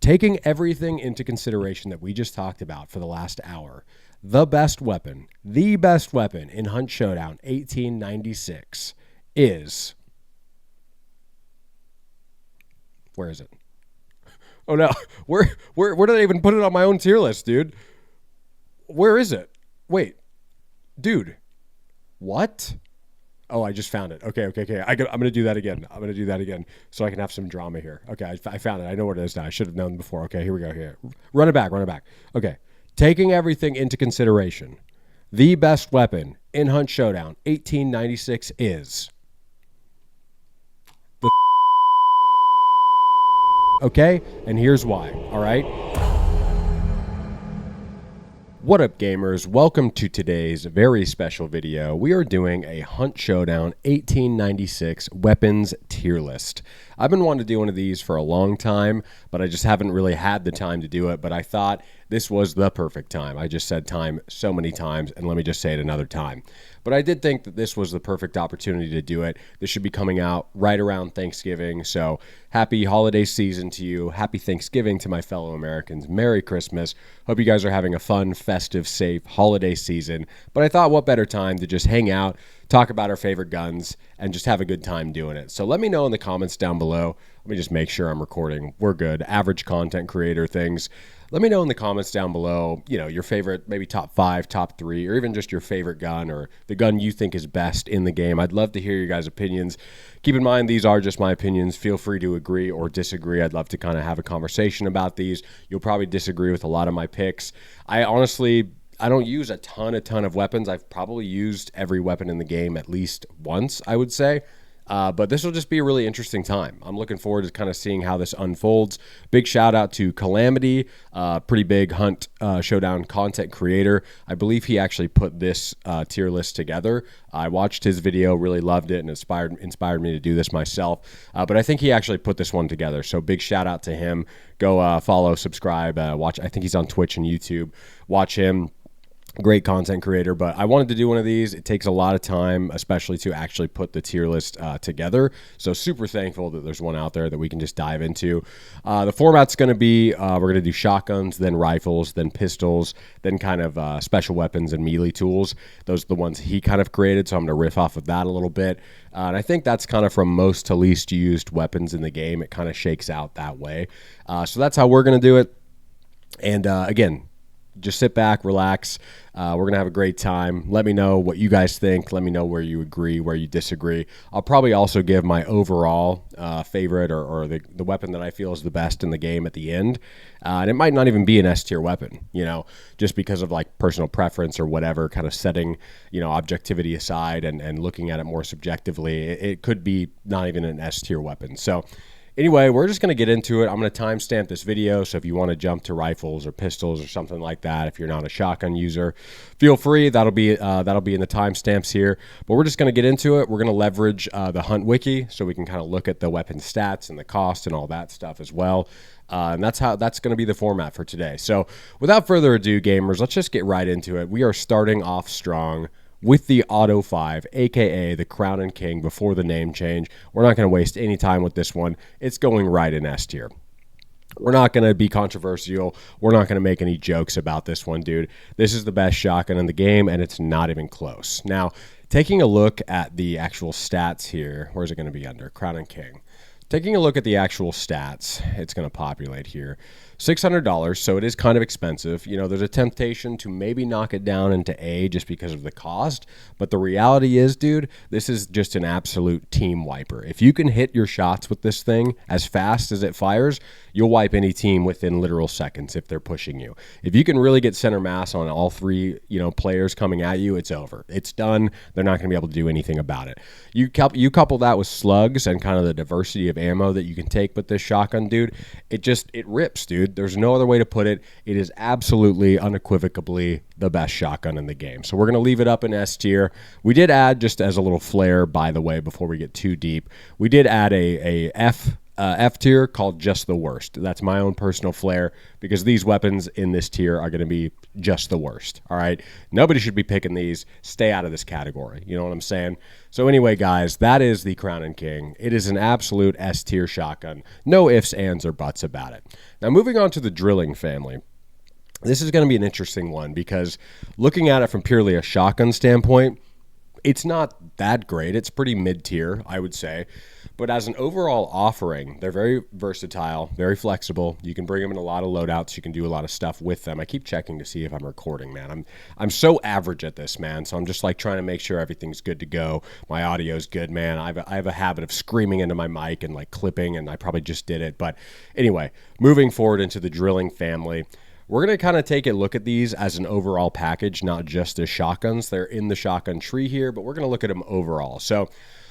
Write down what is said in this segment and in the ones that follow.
Taking everything into consideration that we just talked about for the last hour, the best weapon in Hunt Showdown 1896 is... Where is it? Oh no, where did I even put it on my own tier list, dude? Where is it? Wait, dude, what? Oh, I just found it. Okay. I'm going to do that again. So I can have some drama here. Okay, I found it. I know what it is now. I should have known before. Okay, here we go. Here. Run it back. Okay. Taking everything into consideration, the best weapon in Hunt Showdown 1896 is... the... Okay? And here's why. All right? What up, gamers? Welcome to today's very special video. We are doing a Hunt Showdown 1896 weapons tier list. I've been wanting to do one of these for a long time, but I just haven't really had the time to do it, but I thought this was the perfect time. I just said time so many times, and let me just say it another time. But I did think that this was the perfect opportunity to do it. This should be coming out right around Thanksgiving, so happy holiday season to you. Happy Thanksgiving to my fellow Americans. Merry Christmas. Hope you guys are having a fun, festive, safe holiday season. But I thought what better time to just hang out, talk about our favorite guns, and just have a good time doing it. So let me know in the comments down below. Let me just make sure I'm recording. We're good. Average content creator things. Let me know in the comments down below, your favorite, maybe top 5, top 3, or even just your favorite gun or the gun you think is best in the game. I'd love to hear your guys' opinions. Keep in mind, these are just my opinions. Feel free to agree or disagree. I'd love to kind of have a conversation about these. You'll probably disagree with a lot of my picks. I don't use a ton of weapons. I've probably used every weapon in the game at least once, I would say. But this will just be a really interesting time. I'm looking forward to kind of seeing how this unfolds. Big shout out to Calamity, pretty big Hunt Showdown content creator. I believe he actually put this tier list together. I watched his video, really loved it, and inspired me to do this myself. But I think he actually put this one together. So big shout out to him. Go follow, subscribe, watch. I think he's on Twitch and YouTube. Watch him. Great content creator, but I wanted to do one of these. It takes a lot of time, especially to actually put the tier list together. So super thankful that there's one out there that we can just dive into. The format's going to be, we're going to do shotguns, then rifles, then pistols, then kind of special weapons and melee tools. Those are the ones he kind of created, so I'm going to riff off of that a little bit. And I think that's kind of from most to least used weapons in the game. It kind of shakes out that way. So that's how we're going to do it. And again, just sit back, relax. We're going to have a great time. Let me know what you guys think. Let me know where you agree, where you disagree. I'll probably also give my overall favorite or the weapon that I feel is the best in the game at the end. And it might not even be an S tier weapon, just because of like personal preference or whatever, kind of setting, objectivity aside and looking at it more subjectively. It could be not even an S tier weapon. So anyway, we're just going to get into it. I'm going to timestamp this video, so if you want to jump to rifles or pistols or something like that, if you're not a shotgun user, feel free. That'll be in the timestamps here. But we're just going to get into it. We're going to leverage the Hunt Wiki, so we can kind of look at the weapon stats and the cost and all that stuff as well. And that's going to be the format for today. So without further ado, gamers, let's just get right into it. We are starting off strong with the Auto 5, a.k.a. the Crown and King before the name change. We're not going to waste any time with this one. It's going right in S tier. We're not going to be controversial. We're not going to make any jokes about this one, dude. This is the best shotgun in the game, and it's not even close. Now, taking a look at the actual stats here, where's it going to be under? Crown and King. Taking a look at the actual stats, it's going to populate here. $600, so it is kind of expensive. There's a temptation to maybe knock it down into A just because of the cost, but the reality is, dude, this is just an absolute team wiper. If you can hit your shots with this thing as fast as it fires, you'll wipe any team within literal seconds if they're pushing you. If you can really get center mass on all three, players coming at you, it's over. It's done. They're not going to be able to do anything about it. You couple that with slugs and kind of the diversity of ammo that you can take with this shotgun, dude, it rips, dude. There's no other way to put it. It is absolutely, unequivocally the best shotgun in the game. So we're going to leave it up in S tier. We did add, just as a little flair, by the way, before we get too deep, we did add a F F tier called just the worst. That's my own personal flair because these weapons in this tier are going to be just the worst. All right. Nobody should be picking these. Stay out of this category. You know what I'm saying? So anyway, guys, that is the Crown and King. It is an absolute S tier shotgun. No ifs, ands, or buts about it. Now, moving on to the drilling family. This is going to be an interesting one because looking at it from purely a shotgun standpoint, it's not that great. It's pretty mid-tier, I would say. But as an overall offering, they're very versatile, very flexible. You can bring them in a lot of loadouts. You can do a lot of stuff with them. I keep checking to see if I'm recording, man. I'm so average at this, man. So I'm just like trying to make sure everything's good to go. My audio's good, man. I have a habit of screaming into my mic and like clipping, and I probably just did it. But anyway, moving forward into the drilling family, we're going to kind of take a look at these as an overall package, not just as shotguns. They're in the shotgun tree here, but we're going to look at them overall. So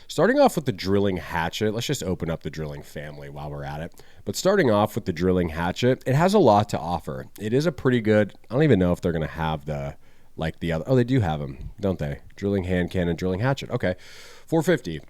starting off with the drilling hatchet, let's just open up the drilling family while we're at it. But starting off with the drilling hatchet, it has a lot to offer. It is a pretty good, I don't even know if they're going to have the other, oh, they do have them, don't they? Drilling hand cannon, drilling hatchet. Okay, $450.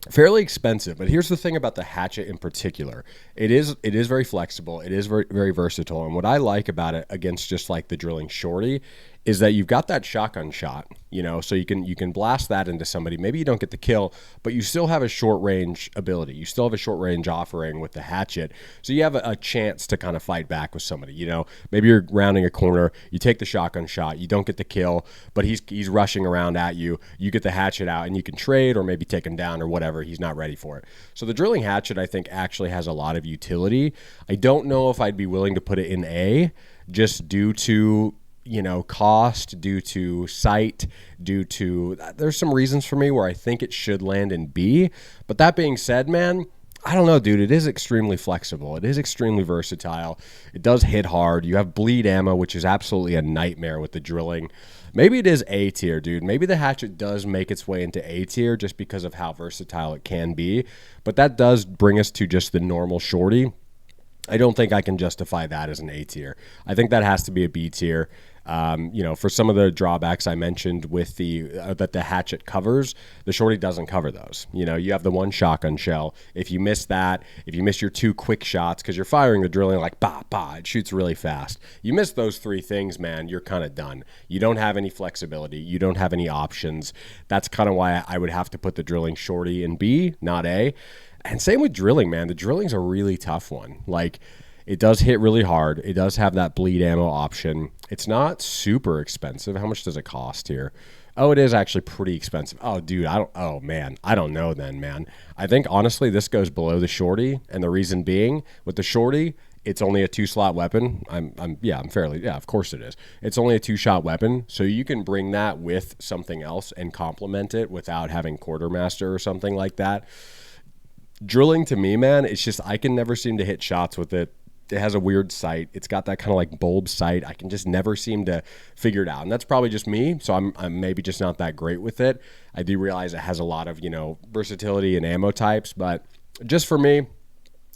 Fairly expensive, but here's the thing about the hatchet in particular. It is very flexible. It is very, very versatile. And what I like about it against just like the drilling shorty is that you've got that shotgun shot, you know, so you can blast that into somebody. Maybe you don't get the kill, but you still have a short range ability. You still have a short range offering with the hatchet. So you have a chance to kind of fight back with somebody, you know. Maybe you're rounding a corner, you take the shotgun shot, you don't get the kill, but he's rushing around at you. You get the hatchet out and you can trade or maybe take him down or whatever. He's not ready for it. So the drilling hatchet, I think, actually has a lot of utility. I don't know if I'd be willing to put it in A just due to, you know, cost, due to sight, due to, there's some reasons for me where I think it should land in B. But that being said, man, I don't know, dude. It is extremely flexible. It is extremely versatile. It does hit hard. You have bleed ammo, which is absolutely a nightmare with the drilling. Maybe it is A tier, dude. Maybe the hatchet does make its way into A tier just because of how versatile it can be. But that does bring us to just the normal shorty. I don't think I can justify that as an A tier. I think that has to be a B tier. You know, for some of the drawbacks I mentioned with the that the hatchet covers, the shorty doesn't cover those. You know, you have the one shotgun shell. If you miss that, if you miss your two quick shots, because you're firing the drilling like bah, bah, it shoots really fast. You miss those three things, man, you're kind of done. You don't have any flexibility. You don't have any options. That's kind of why I would have to put the drilling shorty in B, not A. And same with drilling, man. The drilling's a really tough one. Like, it does hit really hard. It does have that bleed ammo option. It's not super expensive. How much does it cost here? Oh, it is actually pretty expensive. Oh, dude, I don't know then, man. I think, honestly, this goes below the shorty, and the reason being, with the shorty, it's only a 2-slot weapon. Of course it is. It's only a 2-shot weapon, so you can bring that with something else and complement it without having quartermaster or something like that. Drilling, to me, man, it's just I can never seem to hit shots with it. It has a weird sight. It's got that kind of like bulb sight. I can just never seem to figure it out. And that's probably just me, so I'm maybe just not that great with it. I do realize it has a lot of, you know, versatility and ammo types, but just for me,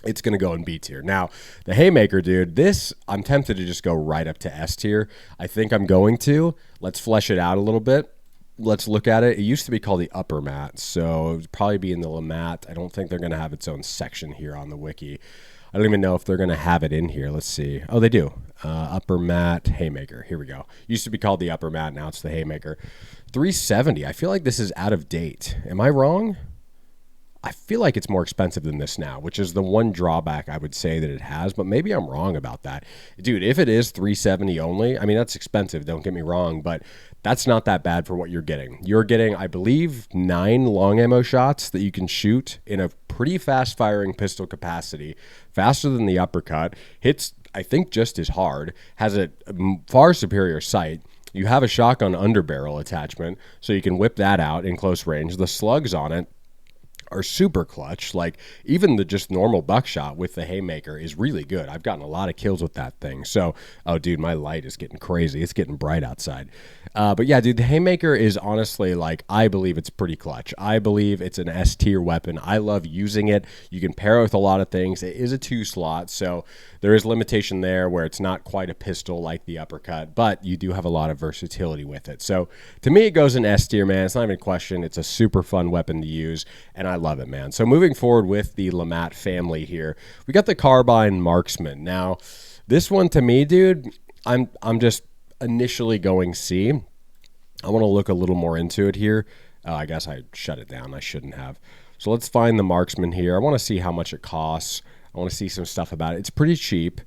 it's going to go in B tier. Now, the Haymaker, dude, this, I'm tempted to just go right up to S tier. I think I'm going to. Let's flesh it out a little bit. Let's look at it. It used to be called the upper mat, so it would probably be in the Lamat. I don't think they're going to have its own section here on the wiki. I don't even know if they're going to have it in here. Let's see. Oh, they do. Upper mat Haymaker. Here we go. Used to be called the upper mat. Now it's the Haymaker. $370. I feel like this is out of date. Am I wrong? I feel like it's more expensive than this now, which is the one drawback I would say that it has, but maybe I'm wrong about that. Dude, if it is $370 only, I mean, that's expensive, don't get me wrong, but that's not that bad for what you're getting. You're getting, I believe, 9 long ammo shots that you can shoot in a pretty fast firing pistol capacity, faster than the uppercut, hits, I think, just as hard, has a far superior sight. You have a shotgun underbarrel attachment, so you can whip that out in close range. The slugs on it are super clutch. Like, even the just normal buckshot with the Haymaker is really good. I've gotten a lot of kills with that thing. So, oh, dude, my light is getting crazy. It's getting bright outside. But yeah, dude, the Haymaker is honestly, like, I believe it's pretty clutch. I believe it's an S tier weapon. I love using it. You can pair it with a lot of things. It is a 2-slot, so there is limitation there where it's not quite a pistol like the uppercut, but you do have a lot of versatility with it. So to me, it goes in S tier, man. It's not even a question. It's a super fun weapon to use, and I I love it, man. So moving forward with the Lamat family here, we got the Carbine Marksman. Now, this one to me, dude, I'm just initially going C. I want to look a little more into it here. I guess I shut it down. I shouldn't have. So let's find the Marksman here. I want to see how much it costs. I want to see some stuff about it. It's pretty cheap.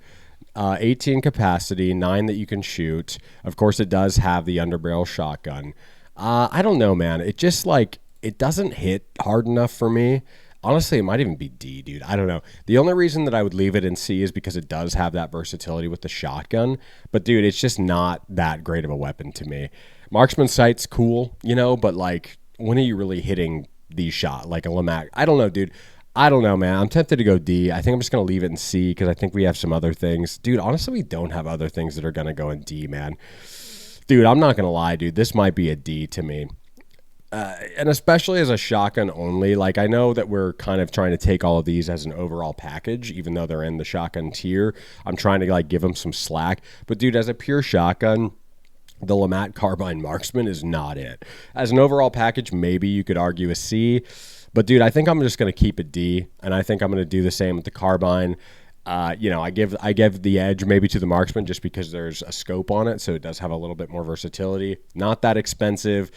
18 capacity, 9 that you can shoot. Of course, it does have the underbarrel shotgun. I don't know, man. It just like, it doesn't hit hard enough for me. Honestly, it might even be D, dude. I don't know. The only reason that I would leave it in C is because it does have that versatility with the shotgun. But, dude, it's just not that great of a weapon to me. Marksman sight's cool, you know, but, like, when are you really hitting these shots? Like a Lamat? I don't know, dude. I don't know, man. I'm tempted to go D. I think I'm just going to leave it in C because I think we have some other things. Dude, honestly, we don't have other things that are going to go in D, man. Dude, I'm not going to lie, dude. This might be a D to me. And especially as a shotgun only, like I know that we're kind of trying to take all of these as an overall package, even though they're in the shotgun tier. I'm trying to like give them some slack. But dude, as a pure shotgun, the Lamat Carbine Marksman is not it. As an overall package, maybe you could argue a C. But dude, I think I'm just going to keep it D. And I think I'm going to do the same with the Carbine. You know, I give the edge maybe to the Marksman just because there's a scope on it. So it does have a little bit more versatility. Not that expensive.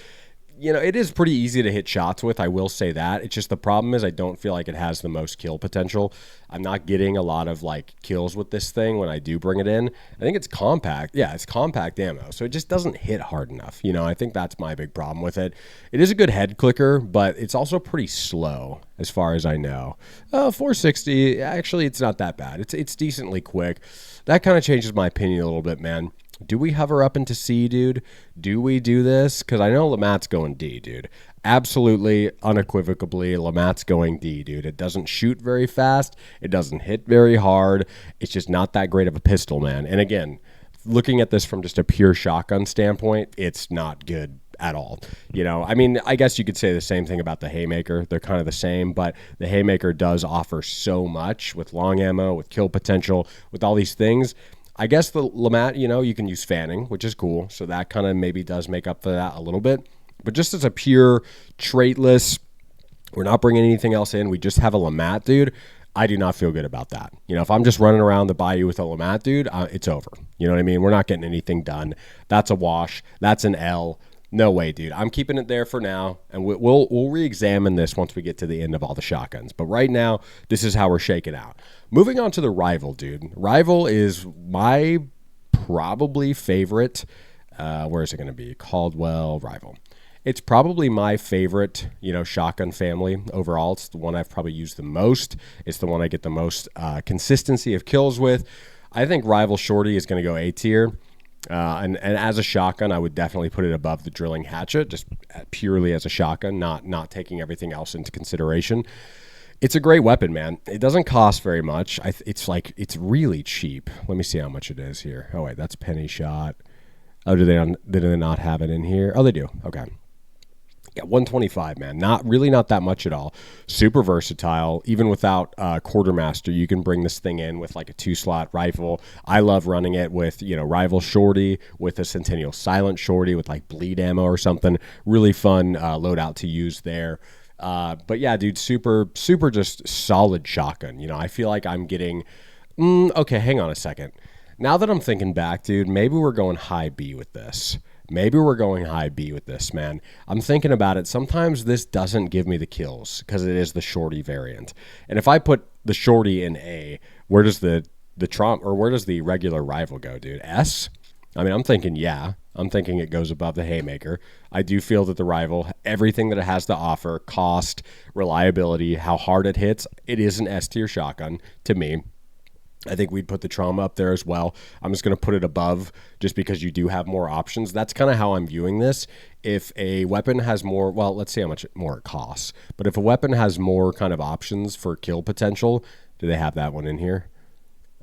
You know, it is pretty easy to hit shots with. I will say that. It's just the problem is I don't feel like it has the most kill potential. I'm not getting a lot of like kills with this thing when I do bring it in. I think it's compact. Yeah, it's compact ammo. So it just doesn't hit hard enough. You know, I think that's my big problem with it. It is a good head clicker, but it's also pretty slow as far as I know. 460, actually, it's not that bad. It's decently quick. That kind of changes my opinion a little bit, man. Do we hover up into C, dude? Do we do this? Because I know Lamat's going D, dude. Absolutely, unequivocally, Lamat's going D, dude. It doesn't shoot very fast. It doesn't hit very hard. It's just not that great of a pistol, man. And again, looking at this from just a pure shotgun standpoint, it's not good at all. You know, I mean, I guess you could say the same thing about the Haymaker. They're kind of the same, but the Haymaker does offer so much with long ammo, with kill potential, with all these things. I guess the Lamat, you know, you can use fanning, which is cool. So that kind of maybe does make up for that a little bit. But just as a pure traitless, we're not bringing anything else in. We just have a Lamat, dude. I do not feel good about that. You know, if I'm just running around the bayou with a Lamat, dude, it's over. You know what I mean? We're not getting anything done. That's a wash. That's an L. No way, dude. I'm keeping it there for now, and we'll re-examine this once we get to the end of all the shotguns. But right now, this is how we're shaking out. Moving on to the Rival, dude. Rival is my probably favorite. Where is it going to be? Caldwell Rival. It's probably my favorite, you know, shotgun family overall. It's the one I've probably used the most. It's the one I get the most consistency of kills with. I think Rival Shorty is going to go A tier. And as a shotgun, I would definitely put it above the drilling hatchet, just purely as a shotgun, not taking everything else into consideration. It's a great weapon, man. It doesn't cost very much. It's really cheap. Let me see how much it is here. Oh wait, that's penny shot. Oh, do they not have it in here? Oh, they do. Okay. Yeah, 125, man. Not that much at all. Super versatile. Even without Quartermaster, you can bring this thing in with like a 2-slot rifle. I love running it with, you know, Rival Shorty, with a Centennial Silent Shorty, with like bleed ammo or something. Really fun loadout to use there. But yeah, dude, super just solid shotgun. You know, I feel like I'm getting... okay, hang on a second. Now that I'm thinking back, dude, maybe we're going high B with this. Maybe we're going high B with this, man. I'm thinking about it. Sometimes this doesn't give me the kills because it is the Shorty variant. And if I put the Shorty in A, where does the Trump, or where does the regular Rival go, dude? S? I mean, I'm thinking, yeah. I'm thinking it goes above the Haymaker. I do feel that the Rival, everything that it has to offer, cost, reliability, how hard it hits, it is an S tier shotgun to me. I think we'd put the Trauma up there as well. I'm just going to put it above just because you do have more options. That's kind of how I'm viewing this. If a weapon has more, well, let's see how much more it costs. But if a weapon has more kind of options for kill potential, do they have that one in here?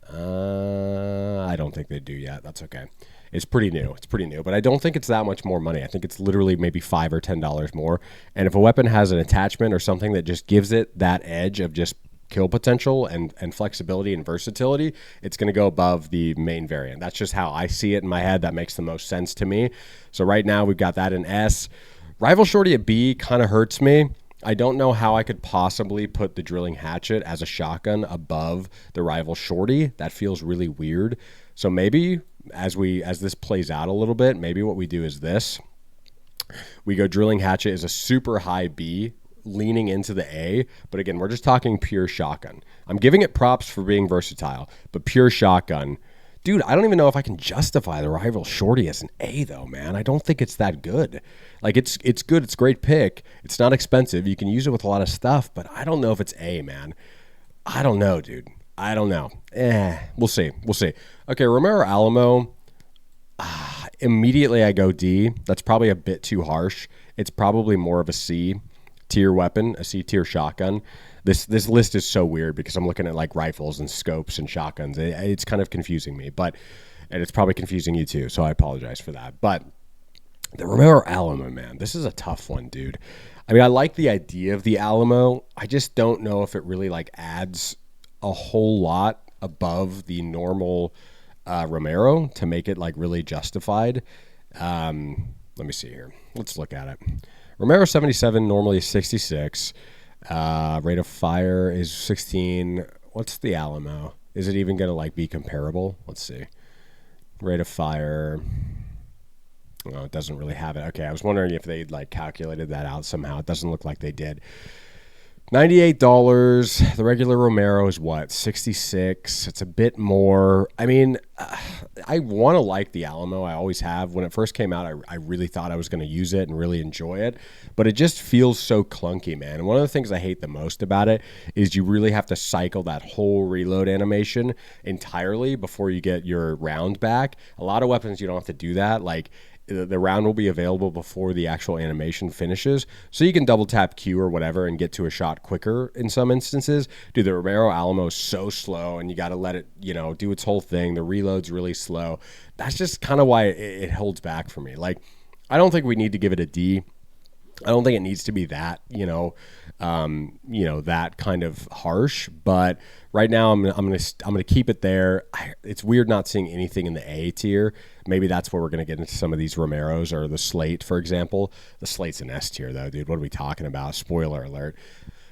I don't think they do yet. That's okay. It's pretty new. It's pretty new, but I don't think it's that much more money. I think it's literally maybe $5 or $10 more. And if a weapon has an attachment or something that just gives it that edge of just kill potential and flexibility and versatility, it's going to go above the main variant. That's just how I see it in my head. That makes the most sense to me. So right now we've got that in S. Rival Shorty at B kind of hurts me. I don't know how I could possibly put the drilling hatchet as a shotgun above the rival shorty. That feels really weird. So maybe as this plays out a little bit, maybe what we do is this. We go drilling hatchet is a super high B leaning into the A, but again, we're just talking pure shotgun. I'm giving it props for being versatile, but pure shotgun. Dude, I don't even know if I can justify the rival shorty as an A though, man. I don't think it's that good. Like it's good, it's a great pick. It's not expensive. You can use it with a lot of stuff, but I don't know if it's A, man. I don't know, dude. I don't know. We'll see. We'll see. Okay, Romero Alamo. Immediately I go D. That's probably a bit too harsh. It's probably more of a C tier weapon, a C tier shotgun. This list is so weird because I'm looking at like rifles and scopes and shotguns. It's kind of confusing me, and it's probably confusing you too. So I apologize for that. But the Romero Alamo, man, this is a tough one, dude. I mean, I like the idea of the Alamo. I just don't know if it really like adds a whole lot above the normal Romero to make it like really justified. Let me see here. Let's look at it. Romero 77 normally is 66. Rate of fire is 16. What's the Alamo? Is it even going to like be comparable? Let's see. Rate of fire. Oh, it doesn't really have it. Okay, I was wondering if they'd like calculated that out somehow. It doesn't look like they did. $98. The regular Romero is what? 66. It's a bit more. I mean, I want to like the Alamo. I always have. When it first came out, I really thought I was going to use it and really enjoy it. But it just feels so clunky, man. And one of the things I hate the most about it is you really have to cycle that whole reload animation entirely before you get your round back. A lot of weapons, you don't have to do that. Like, the round will be available before the actual animation finishes, so you can double tap Q or whatever and get to a shot quicker in some instances. Dude, the Romero Alamo is so slow, and you got to let it, do its whole thing. The reload's really slow. That's just kind of why it holds back for me. Like, I don't think we need to give it a D. I don't think it needs to be that, that kind of harsh. But right now, I'm gonna keep it there. It's weird not seeing anything in the A tier. Maybe that's where we're gonna get into some of these Romeros or the Slate, for example. The Slate's an S tier, though, dude. What are we talking about? Spoiler alert.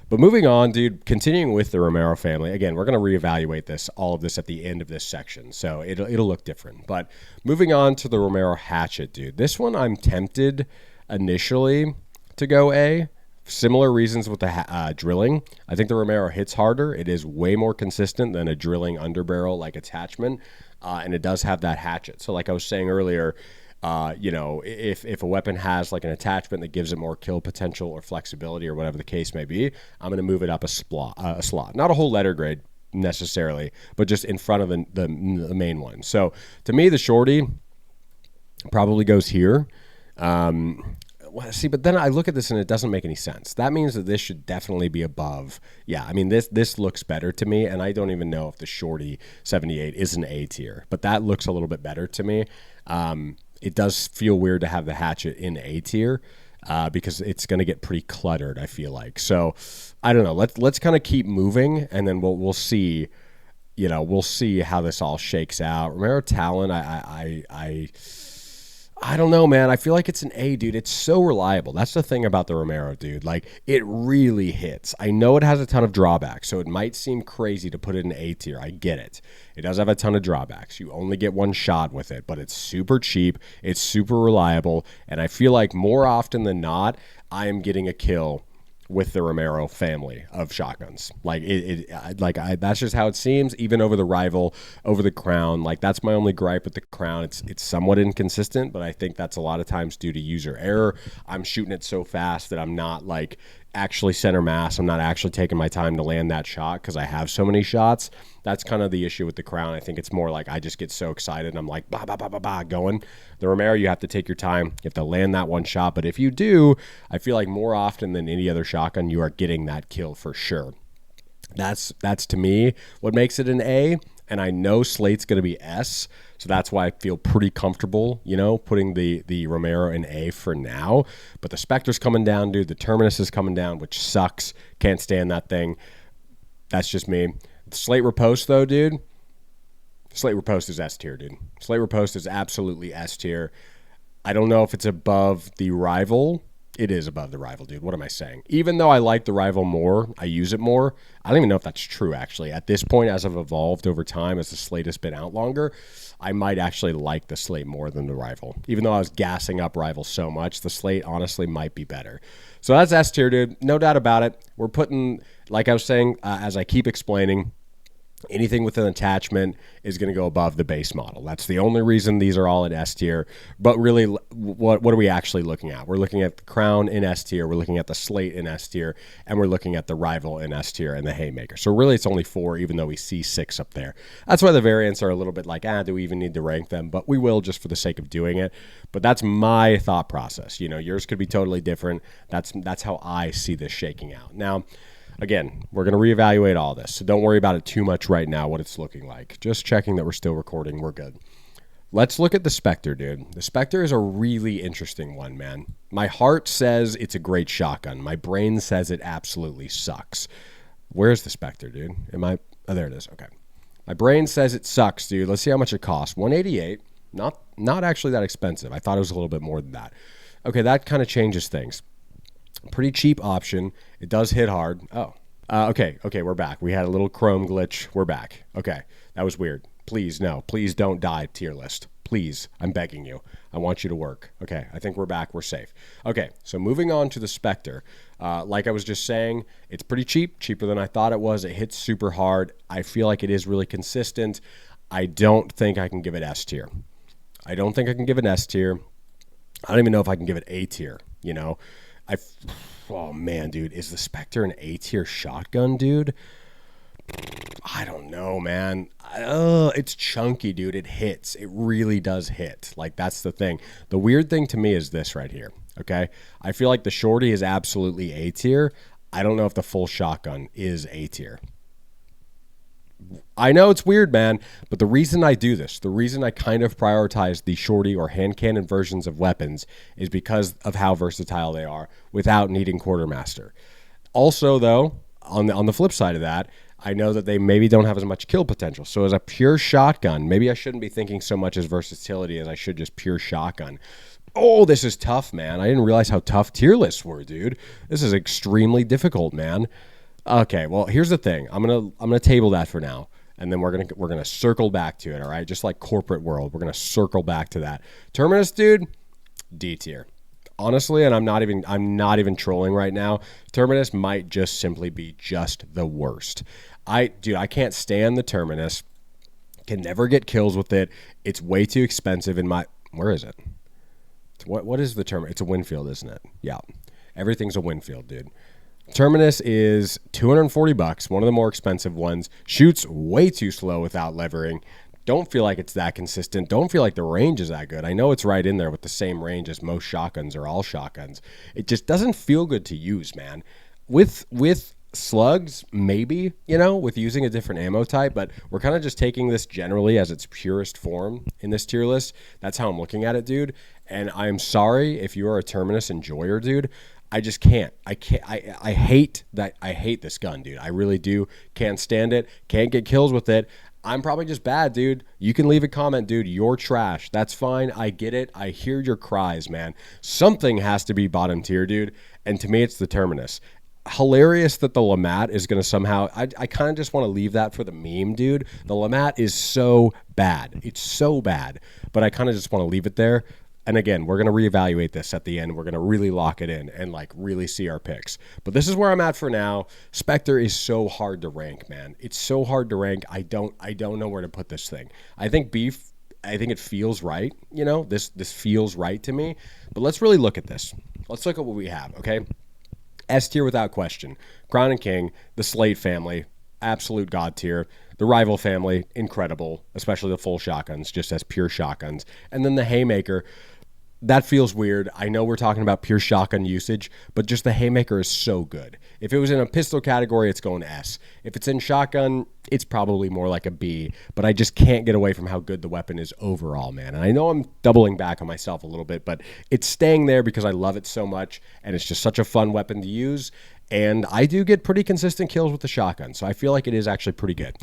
But moving on, dude, continuing with the Romero family. Again, we're going to reevaluate all of this at the end of this section, so it'll look different. But moving on to the Romero Hatchet, dude. This one I'm tempted initially to go A. Similar reasons with the drilling. I think the Romero hits harder. It is way more consistent than a drilling underbarrel like attachment, and it does have that hatchet. So like I was saying earlier, if a weapon has like an attachment that gives it more kill potential or flexibility or whatever the case may be, I'm going to move it up a slot. Not a whole letter grade necessarily, but just in front of the main one. So to me, the shorty probably goes here. See, but then I look at this and it doesn't make any sense. That means that this should definitely be above. Yeah, I mean, this looks better to me, and I don't even know if the shorty 78 is an A tier, but that looks a little bit better to me. It does feel weird to have the hatchet in A tier because it's going to get pretty cluttered, I feel like. So I don't know. Let's kind of keep moving, and then we'll see. We'll see how this all shakes out. Romero Talon, I don't know, man. I feel like it's an A, dude. It's so reliable. That's the thing about the Romero, dude. Like, it really hits. I know it has a ton of drawbacks, so it might seem crazy to put it in A tier. I get it. It does have a ton of drawbacks. You only get one shot with it, but it's super cheap. It's super reliable, and I feel like more often than not, I am getting a kill with the Romero family of shotguns. Like that's just how it seems, even over the rival, over the Crown. Like, that's my only gripe with the Crown. It's somewhat inconsistent, but I think that's a lot of times due to user error. I'm shooting it so fast that I'm not like actually center mass. I'm not actually taking my time to land that shot because I have so many shots. That's kind of the issue with the Crown. I think it's more like I just get so excited and I'm like, bah, bah, bah, bah, bah, going. The Romero, you have to take your time. You have to land that one shot. But if you do, I feel like more often than any other shotgun, you are getting that kill for sure. That's to me what makes it an A. And I know Slate's going to be S. So that's why I feel pretty comfortable, putting the Romero in A for now. But the Spectre's coming down, dude. The Terminus is coming down, which sucks. Can't stand that thing. That's just me. Slate Riposte, though, dude. Slate Riposte is S tier, dude. Slate Riposte is absolutely S tier. I don't know if it's above the rival It is above the rival, dude. What am I saying? Even though I like the rival more, I use it more. I don't even know if that's true, actually. At this point, as I've evolved over time, as the slate has been out longer, I might actually like the slate more than the rival. Even though I was gassing up rival so much, the slate honestly might be better. So that's S tier, dude. No doubt about it. We're putting, like I was saying, as I keep explaining, anything with an attachment is going to go above the base model. That's the only reason these are all in S tier. But really, what are we actually looking at? We're looking at the crown in S tier. We're looking at the slate in S tier. And we're looking at the rival in S tier and the haymaker. So really, it's only 4, even though we see 6 up there. That's why the variants are a little bit like, do we even need to rank them? But we will, just for the sake of doing it. But that's my thought process. Yours could be totally different. That's how I see this shaking out. Now, again, we're going to reevaluate all this, so don't worry about it too much right now, what it's looking like. Just checking that we're still recording. We're good. Let's look at the Spectre, dude. The Spectre is a really interesting one, man. My heart says it's a great shotgun. My brain says it absolutely sucks. Where's the Spectre, dude? Oh, there it is. Okay. My brain says it sucks, dude. Let's see how much it costs. $188. Not actually that expensive. I thought it was a little bit more than that. Okay, that kind of changes things. Pretty cheap option. It does hit hard. Okay, we're back. We had a little Chrome glitch. We're back. Okay, that was weird. Please, no. Please don't die, tier list. Please, I'm begging you. I want you to work. Okay, I think we're back. We're safe. Okay, so moving on to the Spectre. Like I was just saying, it's pretty cheap. Cheaper than I thought it was. It hits super hard. I feel like it is really consistent. I don't think I can give it S tier. I don't think I can give it S tier. I don't even know if I can give it A tier, Oh, man, dude. Is the Spectre an A-tier shotgun, dude? I don't know, man. It's chunky, dude. It hits. It really does hit. Like, that's the thing. The weird thing to me is this right here, okay? I feel like the shorty is absolutely A-tier. I don't know if the full shotgun is A-tier. I know it's weird, man, but the reason I do this, the reason I kind of prioritize the shorty or hand cannon versions of weapons is because of how versatile they are without needing quartermaster. Also, though, on the flip side of that, I know that they maybe don't have as much kill potential. So as a pure shotgun, maybe I shouldn't be thinking so much as versatility as I should just pure shotgun. Oh, this is tough, man. I didn't realize how tough tier lists were, dude. This is extremely difficult, man. Okay, well, here's the thing. I'm gonna table that for now, and then we're gonna circle back to it. All right, just like corporate world, we're gonna circle back to that. Terminus, dude, D tier. Honestly, and I'm not even trolling right now. Terminus might just simply be just the worst. I can't stand the Terminus. Can never get kills with it. It's way too expensive in my. Where is it? What is the Terminus? It's a Winfield, isn't it? Yeah, everything's a Winfield, dude. Terminus is $240, one of the more expensive ones. Shoots way too slow without levering. Don't feel like it's that consistent. Don't feel like the range is that good. I know it's right in there with the same range as most shotguns or all shotguns. It just doesn't feel good to use, man. With slugs, maybe, with using a different ammo type, but we're kind of just taking this generally as its purest form in this tier list. That's how I'm looking at it, dude. And I'm sorry if you are a Terminus enjoyer, dude. I just can't. I hate that. I hate this gun, dude. I really do. Can't stand it. Can't get kills with it. I'm probably just bad, dude. You can leave a comment, dude. You're trash. That's fine. I get it. I hear your cries, man. Something has to be bottom tier, dude. And to me, it's the Terminus. Hilarious that the Lamat is going to somehow. I kind of just want to leave that for the meme, dude. The Lamat is so bad. It's so bad. But I kind of just want to leave it there. And again, we're going to reevaluate this at the end. We're going to really lock it in and really see our picks. But this is where I'm at for now. Spectre is so hard to rank, man. It's so hard to rank. I don't know where to put this thing. I think it feels right. This feels right to me. But let's really look at this. Let's look at what we have, okay? S tier without question. Crown and King, the Slate family, absolute god tier. The rival family, incredible, especially the full shotguns, just as pure shotguns. And then the Haymaker. That feels weird. I know we're talking about pure shotgun usage, but just the Haymaker is so good. If it was in a pistol category, it's going S. If it's in shotgun, it's probably more like a B, but I just can't get away from how good the weapon is overall, man. And I know I'm doubling back on myself a little bit, but it's staying there because I love it so much, and it's just such a fun weapon to use, and I do get pretty consistent kills with the shotgun, so I feel like it is actually pretty good.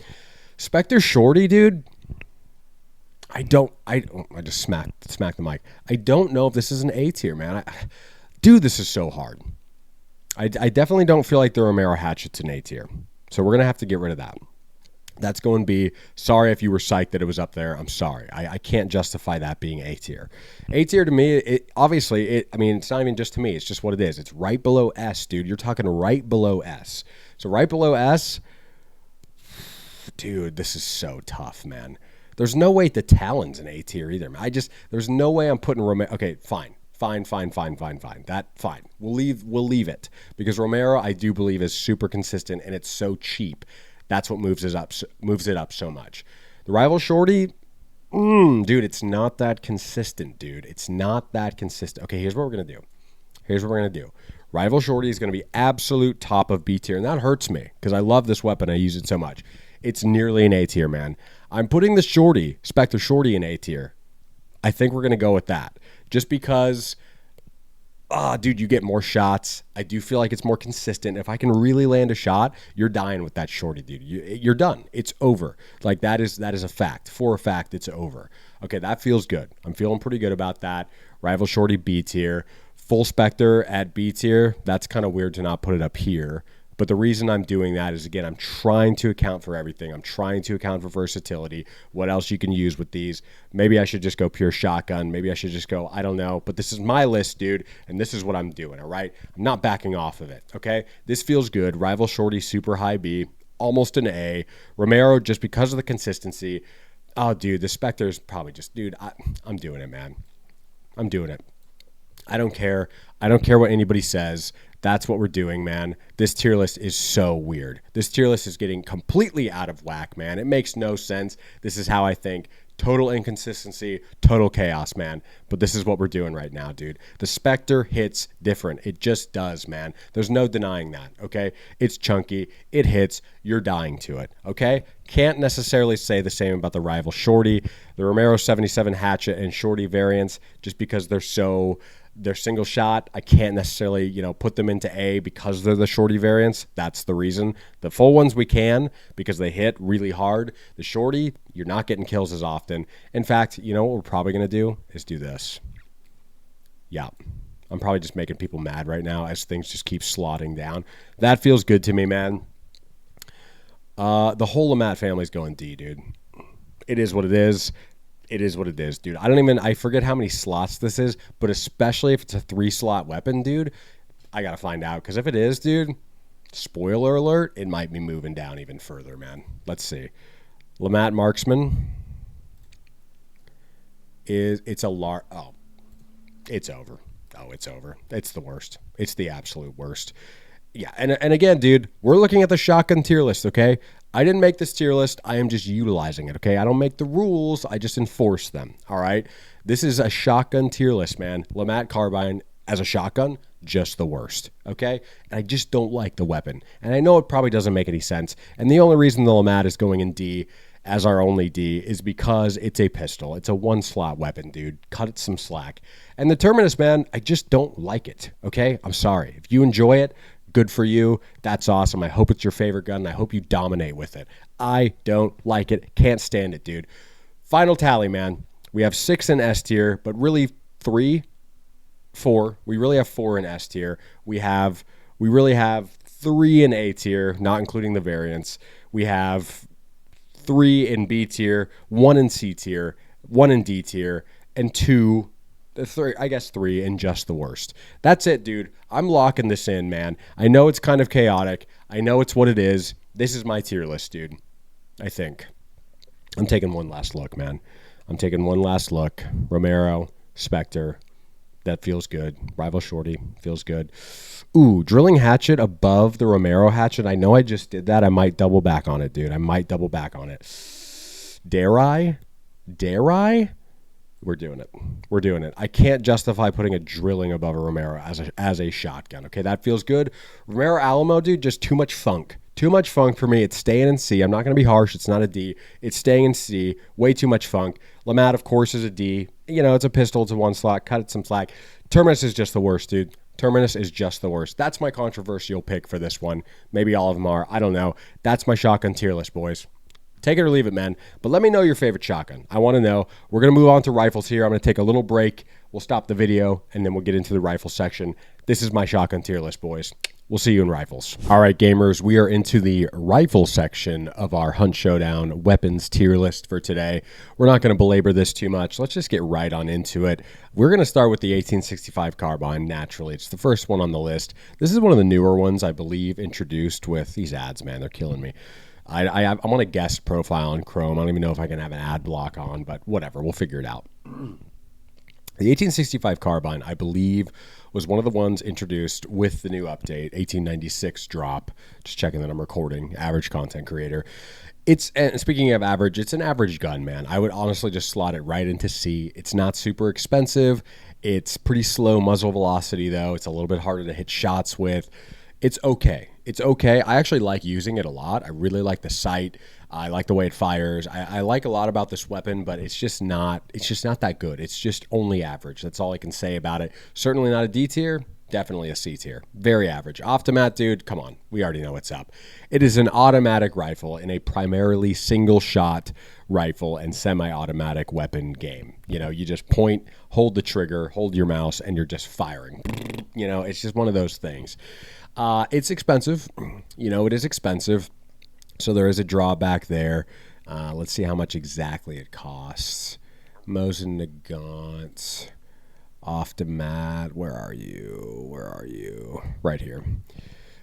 Spectre Shorty, dude, I just smacked the mic. I don't know if this is an A tier, man. Dude, this is so hard. I definitely don't feel like the Romero hatchet's an A tier. So we're going to have to get rid of that. That's going to be, sorry if you were psyched that it was up there. I'm sorry. I can't justify that being A tier. A tier to me, obviously, it's not even just to me. It's just what it is. It's right below S, dude. You're talking right below S. So right below S, dude, this is so tough, man. There's no way the Talon's an A tier either, man. There's no way I'm putting Romero. Okay, fine. Fine. That fine. We'll leave it because Romero, I do believe, is super consistent and it's so cheap. That's what moves it up so much. The Rival Shorty, dude, it's not that consistent, dude. It's not that consistent. Okay, here's what we're gonna do. Rival Shorty is gonna be absolute top of B tier, and that hurts me because I love this weapon. I use it so much. It's nearly an A tier, man. I'm putting the Shorty, Spectre Shorty, in A tier. I think we're gonna go with that. Just because, dude, you get more shots. I do feel like it's more consistent. If I can really land a shot, you're dying with that Shorty, dude. You're done. It's over. Like, that is a fact. For a fact, it's over. Okay, that feels good. I'm feeling pretty good about that. Rival Shorty, B tier. Full Spectre at B tier. That's kind of weird to not put it up here. But the reason I'm doing that is, again, I'm trying to account for everything. I'm trying to account for versatility, what else you can use with these. Maybe I should just go pure shotgun. Maybe I should just go, I don't know. But this is my list, dude, and this is what I'm doing, all right? I'm not backing off of it, okay? This feels good. Rival Shorty, super high B, almost an A. Romero, just because of the consistency. Oh, dude, the Spectre's probably just, dude, I'm doing it, man. I'm doing it. I don't care. I don't care what anybody says. That's what we're doing, man. This tier list is so weird. This tier list is getting completely out of whack, man. It makes no sense. This is how I think. Total inconsistency, total chaos, man. But this is what we're doing right now, dude. The Spectre hits different. It just does, man. There's no denying that, okay? It's chunky. It hits. You're dying to it, okay? Can't necessarily say the same about the Rival Shorty. The Romero 77 Hatchet and Shorty variants, just because they're single shot. I can't necessarily, put them into A because they're the Shorty variants. That's the reason. The full ones we can because they hit really hard. The Shorty, you're not getting kills as often. In fact, you know what we're probably going to do is do this. Yeah. I'm probably just making people mad right now as things just keep slotting down. That feels good to me, man. The whole Lamat family's going D, dude. It is what it is. It is what it is, dude. I forget how many slots this is, but especially if it's a 3-slot weapon, dude, I got to find out. Because if it is, dude, spoiler alert, it might be moving down even further, man. Let's see. Lamat Marksman it's over. Oh, it's over. It's the worst. It's the absolute worst. Yeah, and again, dude, we're looking at the shotgun tier list, okay? I didn't make this tier list. I am just utilizing it, okay? I don't make the rules. I just enforce them, all right? This is a shotgun tier list, man. Lamat Carbine as a shotgun, just the worst, okay? And I just don't like the weapon. And I know it probably doesn't make any sense. And the only reason the Lamat is going in D as our only D is because it's a pistol. It's a 1-slot weapon, dude. Cut it some slack. And the Terminus, man, I just don't like it, okay? I'm sorry. If you enjoy it, good for you. That's awesome. I hope it's your favorite gun. I hope you dominate with it. I don't like it. Can't stand it, dude. Final tally, man. We have 6 in S tier, but really 4. We really have 4 in S tier. We really have 3 in A tier, not including the variants. We have 3 in B tier, 1 in C tier, 1 in D tier, and 3 in just the worst. That's it, dude. I'm locking this in, man. I know it's kind of chaotic. I know it's what it is. This is my tier list, dude. I think. I'm taking one last look, man. I'm taking one last look. Romero, Spectre. That feels good. Rival Shorty. Feels good. Ooh, Drilling Hatchet above the Romero Hatchet. I know I just did that. I might double back on it, dude. I might double back on it. Dare I? We're doing it. I can't justify putting a Drilling above a Romero as a shotgun. Okay, that feels good. Romero Alamo, dude, just too much funk. Too much funk for me. It's staying in C. I'm not going to be harsh. It's not a D. It's staying in C. Way too much funk. Lamat, of course, is a D. It's a pistol. It's a 1-slot. Cut it some slack. Terminus is just the worst, dude. Terminus is just the worst. That's my controversial pick for this one. Maybe all of them are. I don't know. That's my shotgun tier list, boys. Take it or leave it, man. But let me know your favorite shotgun. I want to know. We're going to move on to rifles here. I'm going to take a little break. We'll stop the video, and then we'll get into the rifle section. This is my shotgun tier list, boys. We'll see you in rifles. All right, gamers, we are into the rifle section of our Hunt Showdown weapons tier list for today. We're not going to belabor this too much. Let's just get right on into it. We're going to start with the 1865 carbine, naturally. It's the first one on the list. This is one of the newer ones, I believe, introduced with these ads, man. They're killing me. I'm on a guest profile on Chrome. I don't even know if I can have an ad block on, but whatever. We'll figure it out. The 1865 carbine, I believe, was one of the ones introduced with the new update, 1896 drop. Just checking that I'm recording, average content creator. And speaking of average, it's an average gun, man. I would honestly just slot it right into C. It's not super expensive. It's pretty slow muzzle velocity, though. It's a little bit harder to hit shots with. It's okay. It's okay. I actually like using it a lot. I really like the sight. I like the way it fires. I like a lot about this weapon, but it's just not that good. It's just only average. That's all I can say about it. Certainly not a D tier, definitely a C tier. Very average. Automat, dude, come on. We already know what's up. It is an automatic rifle in a primarily single shot rifle and semi-automatic weapon game. You know, you just point, hold the trigger, hold your mouse, and you're just firing. You know, it's just one of those things. It's expensive. You know, it is expensive. So there is a drawback there. Let's see how much exactly it costs. Mosin Nagant. Off the mat. Where are you? Where are you? Right here.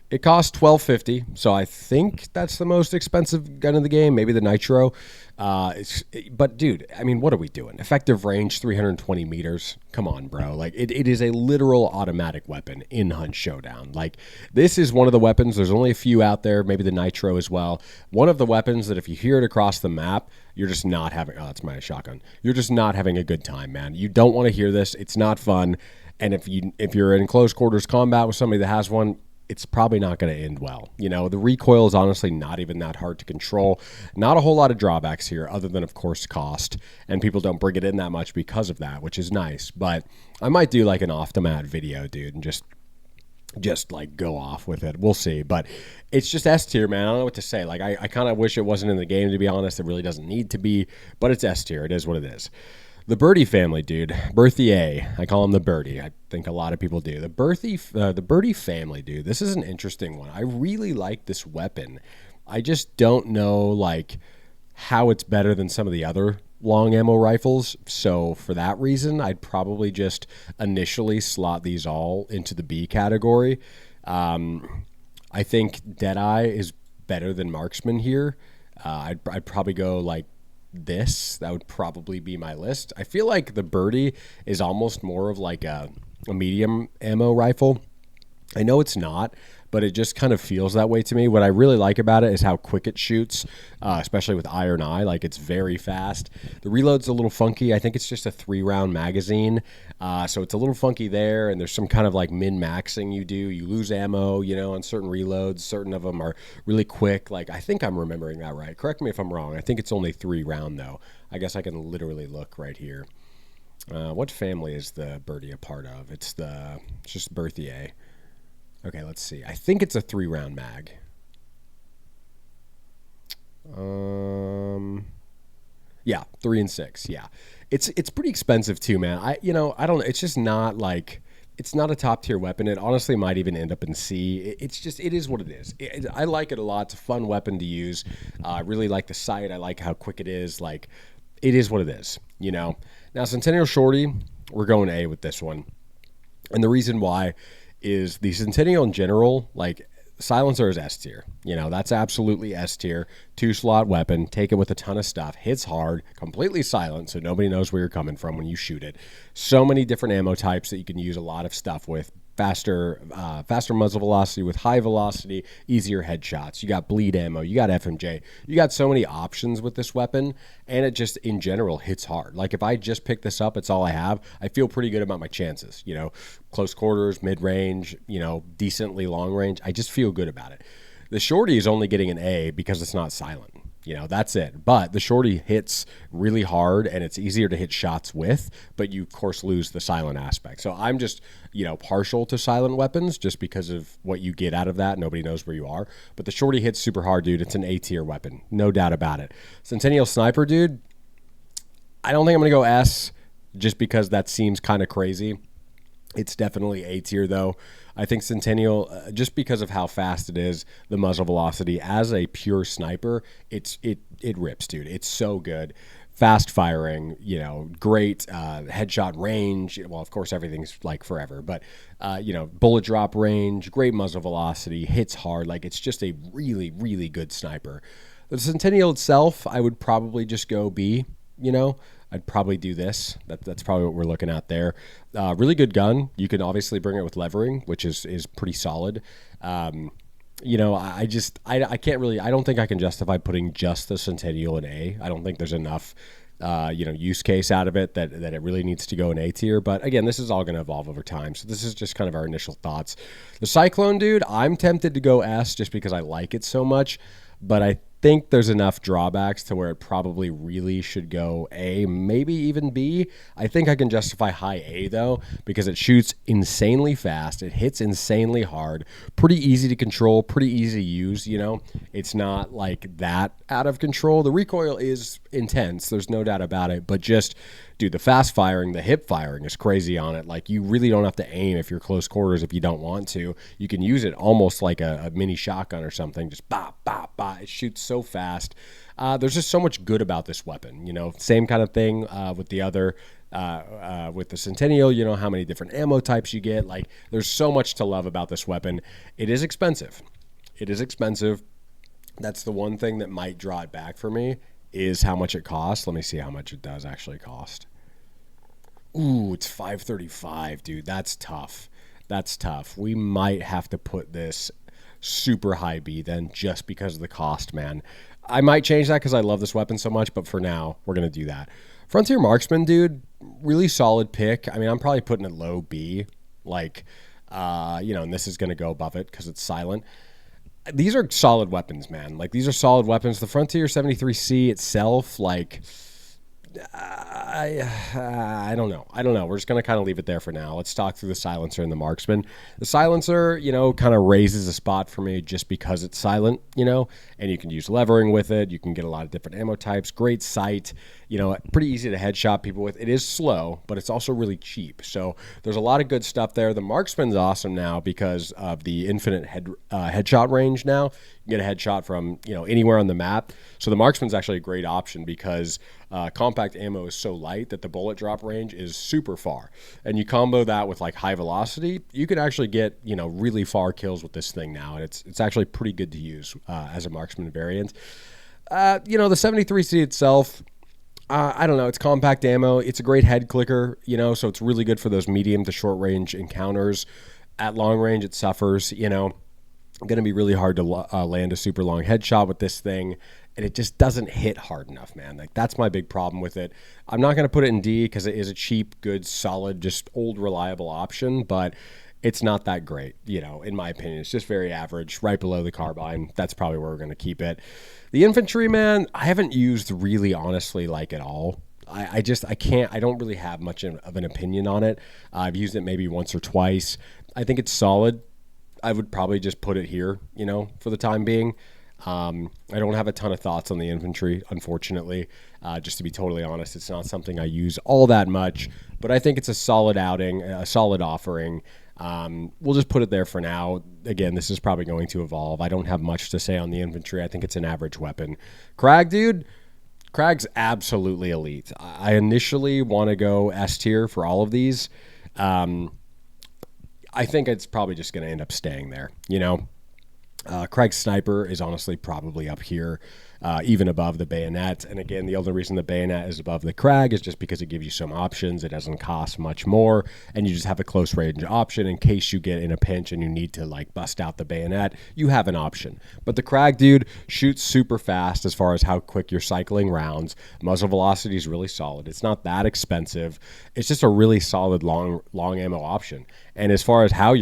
It costs $12.50, so I think that's the most expensive gun in the game. Maybe the Nitro. But, dude, I mean, what are we doing? Effective range, 320 meters. Come on, bro. Like, it is a literal automatic weapon in Hunt Showdown. Like, this is one of the weapons. There's only a few out there, maybe the Nitro as well. One of the weapons that if you hear it across the map, you're just not having... Oh, that's my shotgun. You're just not having a good time, man. You don't want to hear this. It's not fun. And if you're in close quarters combat with somebody that has one, it's probably not going to end well. You know, the recoil is honestly not even that hard to control. Not a whole lot of drawbacks here other than, of course, cost. And people don't bring it in that much because of that, which is nice. But I might do like an off-the-mat video, dude, and just like go off with it. We'll see. But it's just S tier, man. I don't know what to say. Like, I kind of wish it wasn't in the game, to be honest. It really doesn't need to be. But it's S tier. It is what it is. The Birdie family, dude. Berthier. I call him the Birdie. I think a lot of people do. The Birdie family, dude. This is an interesting one. I really like this weapon. I just don't know, like, how it's better than some of the other long ammo rifles. So for that reason, I'd probably just initially slot these all into the B category. I think Deadeye is better than Marksman here. I'd probably go, like, that would probably be my list. I feel like the Birdie is almost more of like a medium ammo rifle. I know it's not, but it just kind of feels that way to me. What I really like about it is how quick it shoots, especially with Iron Eye. Like, it's very fast. The reload's a little funky. I think it's just a 3-round magazine, so it's a little funky there, and there's some kind of like min-maxing you do. You lose ammo, you know, on certain reloads. Certain of them are really quick. Like, I think I'm remembering that right. Correct me if I'm wrong. I think it's only 3-round, though. I guess I can literally look right here. What family is the Birdie a part of? It's just Berthier. Okay, let's see. I think it's a 3-round mag. Yeah, 3 and 6. Yeah, it's pretty expensive too, man. I don't. It's just not like, it's not a top tier weapon. It honestly might even end up in C. It is what it is. I like it a lot. It's a fun weapon to use. I really like the sight. I like how quick it is. Like, it is what it is. You know. Now, Centennial Shorty, we're going A with this one, and the reason why is the Centennial in general, like, silencer is S tier. You know, that's absolutely S tier. 2-slot weapon, take it with a ton of stuff, hits hard, completely silent, so nobody knows where you're coming from when you shoot it. So many different ammo types that you can use a lot of stuff with. Faster muzzle velocity with high velocity, easier headshots. You got bleed ammo, you got FMJ. You got so many options with this weapon, and it just, in general, hits hard. Like, if I just pick this up, it's all I have, I feel pretty good about my chances. You know, close quarters, mid-range, you know, decently long range. I just feel good about it. The Shorty is only getting an A because it's not silent. You know, that's it. But the Shorty hits really hard, and it's easier to hit shots with, but you, of course, lose the silent aspect. So I'm just, you know, partial to silent weapons just because of what you get out of that. Nobody knows where you are. But the Shorty hits super hard, dude. It's an A-tier weapon. No doubt about it. Centennial Sniper, dude, I don't think I'm going to go S. just because that seems kind of crazy. It's definitely A tier though. I think Centennial, just because of how fast it is, the muzzle velocity as a pure sniper, it rips, dude. It's so good. Fast firing, great headshot range. Well, of course, everything's like forever, but bullet drop range, great muzzle velocity, hits hard. Like it's just a really, really good sniper. The Centennial itself, I would probably just go B. I'd probably do this. That's probably what we're looking at there. Really good gun. You can obviously bring it with levering, which is pretty solid. I can't really. I don't think I can justify putting just the Centennial in A. I don't think there's enough, use case out of it that it really needs to go in A tier. But again, this is all going to evolve over time. So this is just kind of our initial thoughts. The Cyclone, dude, I'm tempted to go S just because I like it so much, but I think there's enough drawbacks to where it probably really should go A, maybe even B. I think I can justify high A though, because it shoots insanely fast. It hits insanely hard, pretty easy to control, pretty easy to use. It's not like that out of control. The recoil is intense. There's no doubt about it, but just, dude, the fast firing, the hip firing is crazy on it. Like you really don't have to aim if you're close quarters if you don't want to. You can use it almost like a mini shotgun or something. Just bop, bop, bop. It shoots so fast. There's just so much good about this weapon. Same kind of thing with the other, with the Centennial. How many different ammo types you get. Like there's so much to love about this weapon. It is expensive. That's the one thing that might draw it back for me is how much it costs. Let me see how much it does actually cost. Ooh, it's $535, dude. That's tough. We might have to put this super high B then just because of the cost, man. I might change that because I love this weapon so much, but for now, we're going to do that. Frontier Marksman, dude, really solid pick. I mean, I'm probably putting it low B, and this is going to go above it because it's silent. These are solid weapons, man. Like, these are solid weapons. The Frontier 73C itself, I don't know. We're just going to kind of leave it there for now. Let's talk through the silencer and the marksman. The silencer, kind of raises a spot for me just because it's silent, and you can use levering with it. You can get a lot of different ammo types. Great sight, pretty easy to headshot people with. It is slow, but it's also really cheap. So there's a lot of good stuff there. The marksman's awesome now because of the infinite headshot range now. You get a headshot from, anywhere on the map. So the marksman's actually a great option because compact ammo is so light that the bullet drop range is super far. And you combo that with high velocity, you can actually get, really far kills with this thing now. And it's actually pretty good to use as a marksman variant. The 73C itself, I don't know. It's compact ammo. It's a great head clicker, so it's really good for those medium to short range encounters. At long range, it suffers, going to be really hard to land a super long headshot with this thing, and it just doesn't hit hard enough, man. That's my big problem with it. I'm not going to put it in D because it is a cheap, good, solid, just old, reliable option, but it's not that great, in my opinion. It's just very average, right below the carbine. That's probably where we're going to keep it. The infantry, man, I haven't used really, honestly, at all. I don't really have much of an opinion on it. I've used it maybe once or twice. I think it's solid. I would probably just put it here, for the time being. I don't have a ton of thoughts on the infantry, unfortunately. Just to be totally honest, it's not something I use all that much, but I think it's a solid outing, a solid offering. We'll just put it there for now. Again, this is probably going to evolve. I don't have much to say on the infantry. I think it's an average weapon. Krag, dude, Krag's absolutely elite. I initially want to go S tier for all of these. I think it's probably just going to end up staying there, Craig's sniper is honestly probably up here, even above the bayonet. And again, the only reason the bayonet is above the Krag is just because it gives you some options. It doesn't cost much more, and you just have a close range option in case you get in a pinch and you need to bust out the bayonet. You have an option. But the Krag, dude, shoots super fast as far as how quick you're cycling rounds. Muzzle velocity is really solid. It's not that expensive. It's just a really solid long ammo option. And as far as how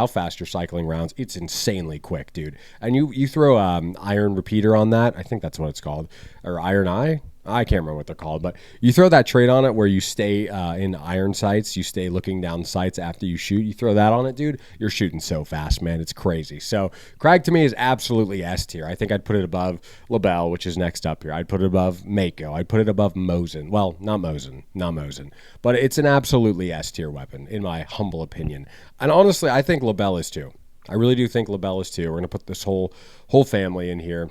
fast you're cycling rounds, it's insanely quick, dude. And you throw iron repeater on that. I think that's what it's called, or iron eye. I can't remember what they're called, but you throw that trait on it where you stay in iron sights, you stay looking down sights after you shoot. You throw that on it, dude, you're shooting so fast, man. It's crazy. So Krag to me is absolutely S tier. I think I'd put it above Lebel, which is next up here. I'd put it above Mako. I'd put it above Mosin. Well, not Mosin, but it's an absolutely S tier weapon in my humble opinion. And honestly, I think Lebel is too. I really do think Lebel is too. We're gonna put this whole family in here.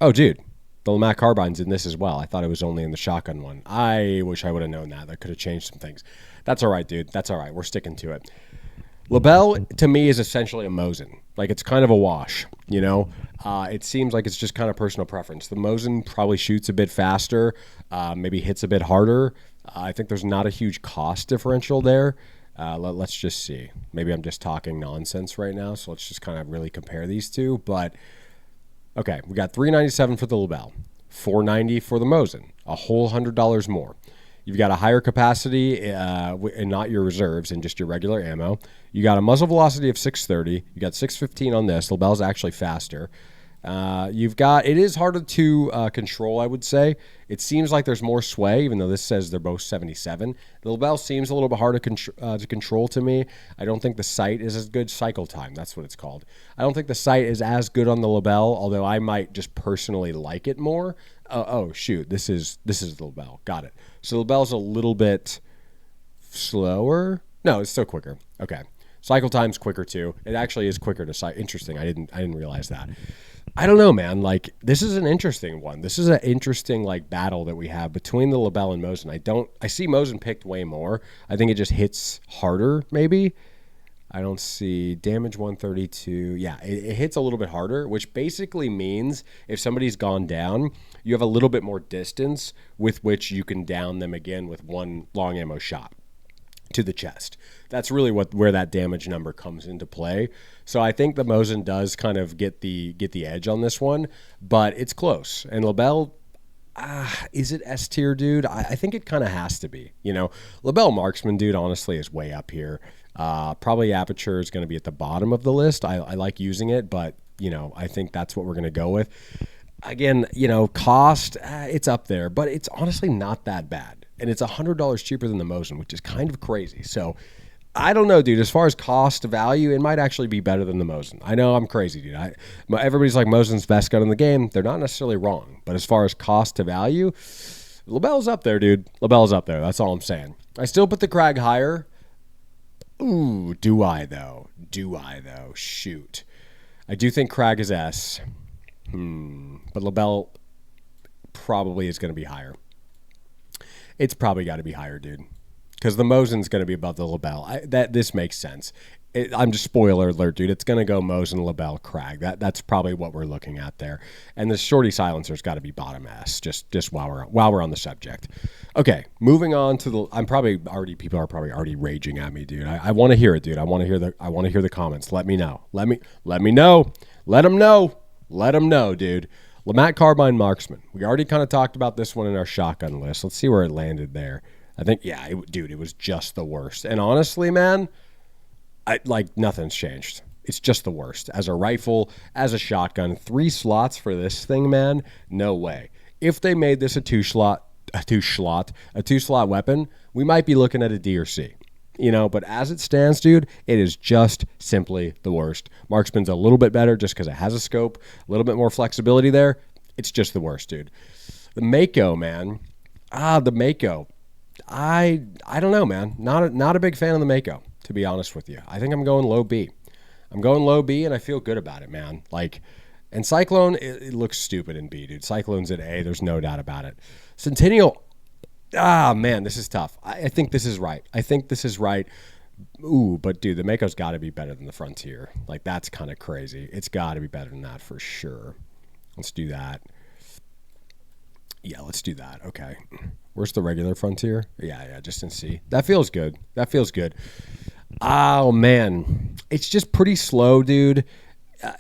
Oh, dude. The Lamach Carbine's in this as well. I thought it was only in the shotgun one. I wish I would have known that. That could have changed some things. That's all right, dude. That's all right. We're sticking to it. Lebel, to me, is essentially a Mosin. Like, it's kind of a wash, you know? It seems like it's just kind of personal preference. The Mosin probably shoots a bit faster, maybe hits a bit harder. I think there's not a huge cost differential there. Let's just see. Maybe I'm just talking nonsense right now, so let's just kind of really compare these two. But okay, we got $397 for the Lebel, $490 for the Mosin, a whole $100 more. You've got a higher capacity and not your reserves and just your regular ammo. You got a muzzle velocity of 630. You got 615 on this. Lebel's actually faster. It is harder to control, I would say. It seems like there's more sway, even though this says they're both 77. The Lebel seems a little bit harder to control to me. I don't think the sight is as good. Cycle time, that's what it's called. I don't think the sight is as good on the Lebel, although I might just personally like it more. Oh shoot, this is the Lebel. Got it. So the Lebel's a little bit slower. No, it's still quicker. Okay. Cycle time's quicker too. It actually is quicker to sight. Interesting. I didn't realize that. I don't know, man. Like, this is an interesting one. This is an interesting, like, battle that we have between the Lebel and Mosin. I see Mosin picked way more. I think it just hits harder, maybe. I don't see damage 132. Yeah, it hits a little bit harder, which basically means if somebody's gone down, you have a little bit more distance with which you can down them again with one long ammo shot to the chest. That's really where that damage number comes into play. So I think the Mosin does kind of get the edge on this one, but it's close. And Lebel, is it S tier, dude? I think it kind of has to be. You know, Lebel Marksman, dude, honestly, is way up here. Probably Aperture is going to be at the bottom of the list. I like using it, but, you know, I think that's what we're going to go with. Again, you know, cost, it's up there, but it's honestly not that bad. And it's $100 cheaper than the Mosin, which is kind of crazy. So I don't know, dude. As far as cost to value, it might actually be better than the Mosin. I know I'm crazy, dude. Everybody's like Mosin's best gun in the game. They're not necessarily wrong. But as far as cost to value, Lebel's up there, dude. Lebel's up there. That's all I'm saying. I still put the Krag higher. Ooh, do I, though? Shoot. I do think Krag is S. But Lebel probably is going to be higher. It's probably got to be higher, dude. Because the Mosin's going to be above the Lebel. This makes sense. I'm just spoiler alert, dude. It's going to go Mosin, Lebel, Krag. That's probably what we're looking at there. And the Shorty Silencer's got to be bottom S. Just while we're on the subject. Okay, moving on to the. People are probably already raging at me, dude. I want to hear it, dude. I want to hear the comments. Let me know. Let me know. Let them know. Let them know, dude. Lamach Carbine Marksman. We already kind of talked about this one in our shotgun list. Let's see where it landed there. I think, yeah, it was just the worst. And honestly, man, nothing's changed. It's just the worst. As a rifle, as a shotgun, 3 slots for this thing, man, no way. If they made this a two-slot weapon, we might be looking at a D or C. You know, but as it stands, dude, it is just simply the worst. Marksman's a little bit better just because it has a scope, a little bit more flexibility there. It's just the worst, dude. The Mako, man. The Mako. I don't know, man. Not a big fan of the Mako, to be honest with you. I think I'm going low B. And I feel good about it, man. And Cyclone, it looks stupid in B, dude. Cyclone's at A. There's no doubt about it. Centennial. Man, this is tough. I think this is right. Ooh, but dude, the Mako's got to be better than the Frontier. That's kind of crazy. It's got to be better than that for sure. Let's do that. Yeah, let's do that. Okay. Where's the regular Frontier? Yeah, just in C. That feels good. Oh, man. It's just pretty slow, dude.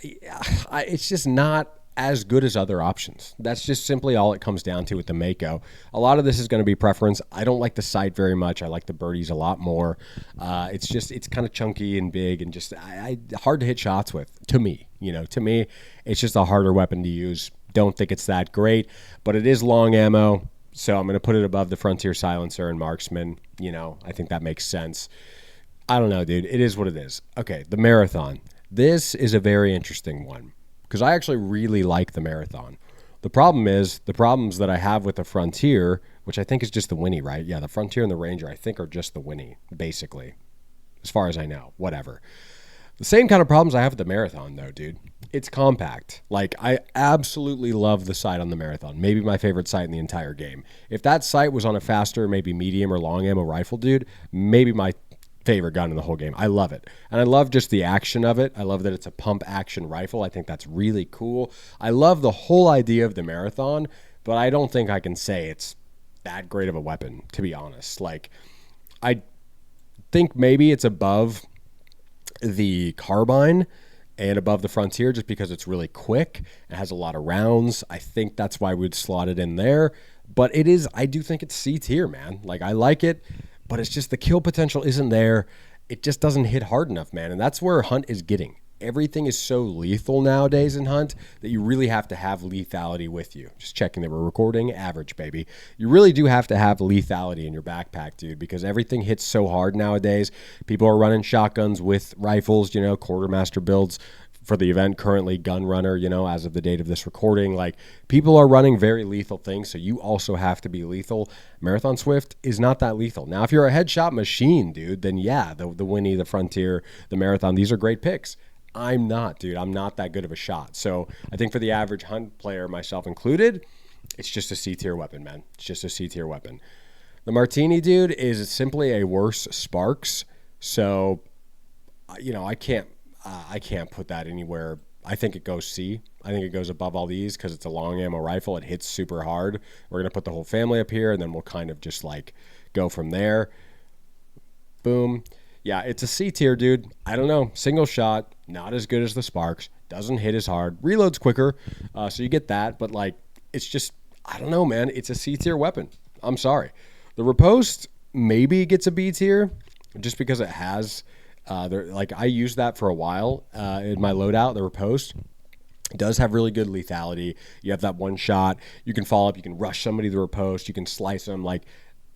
It's just not as good as other options. That's just simply all it comes down to with the Mako. A lot of this is going to be preference. I don't like the sight very much. I like the birdies a lot more. It's kind of chunky and big and just hard to hit shots with. To me, it's just a harder weapon to use Don't think it's that great, but it is long ammo, so I'm going to put it above the Frontier Silencer and Marksman. I think that makes sense. I don't know, dude. It is what it is. Okay, the Marathon. This is a very interesting one because I actually really like the Marathon. The problem is the problems that I have with the Frontier, which I think is just the Winnie, right? Yeah, the Frontier and the Ranger, I think, are just the Winnie, basically, as far as I know. Whatever. The same kind of problems I have with the Marathon, though, dude. It's compact. Like, I absolutely love the sight on the Marathon. Maybe my favorite sight in the entire game. If that sight was on a faster, maybe medium or long ammo rifle, dude, maybe my favorite gun in the whole game. I love it. And I love just the action of it. I love that it's a pump action rifle. I think that's really cool. I love the whole idea of the Marathon, but I don't think I can say it's that great of a weapon, to be honest. Like, I think maybe it's above the Carbine and above the Frontier just because it's really quick. It has a lot of rounds. I think that's why we'd slot it in there. But I do think it's C tier, man. Like, I like it, but it's just the kill potential isn't there. It just doesn't hit hard enough, man. And that's where Hunt is getting. Everything is so lethal nowadays in Hunt that you really have to have lethality with you. Just checking that we're recording. Average, baby. You really do have to have lethality in your backpack, dude, because everything hits so hard nowadays. People are running shotguns with rifles, quartermaster builds for the event, currently gun runner, as of the date of this recording. Like, people are running very lethal things, so you also have to be lethal. Marathon Swift is not that lethal. Now, if you're a headshot machine, dude, then yeah, the Winnie, the Frontier, the Marathon, these are great picks. I'm not, dude. I'm not that good of a shot. So I think for the average Hunt player, myself included, it's just a C-tier weapon, man. It's just a C-tier weapon. The Martini, dude, is simply a worse Sparks. So, I can't put that anywhere. I think it goes C. I think it goes above all these because it's a long ammo rifle. It hits super hard. We're going to put the whole family up here, and then we'll kind of just like go from there. Boom. Yeah, it's a C tier, dude. I don't know. Single shot, not as good as the Sparks. Doesn't hit as hard. Reloads quicker, so you get that. But, like, it's just, I don't know, man. It's a C tier weapon. I'm sorry. The Riposte maybe gets a B tier just because it has, I used that for a while in my loadout, the Riposte. It does have really good lethality. You have that one shot. You can follow up. You can rush somebody to the Riposte. You can slice them. Like,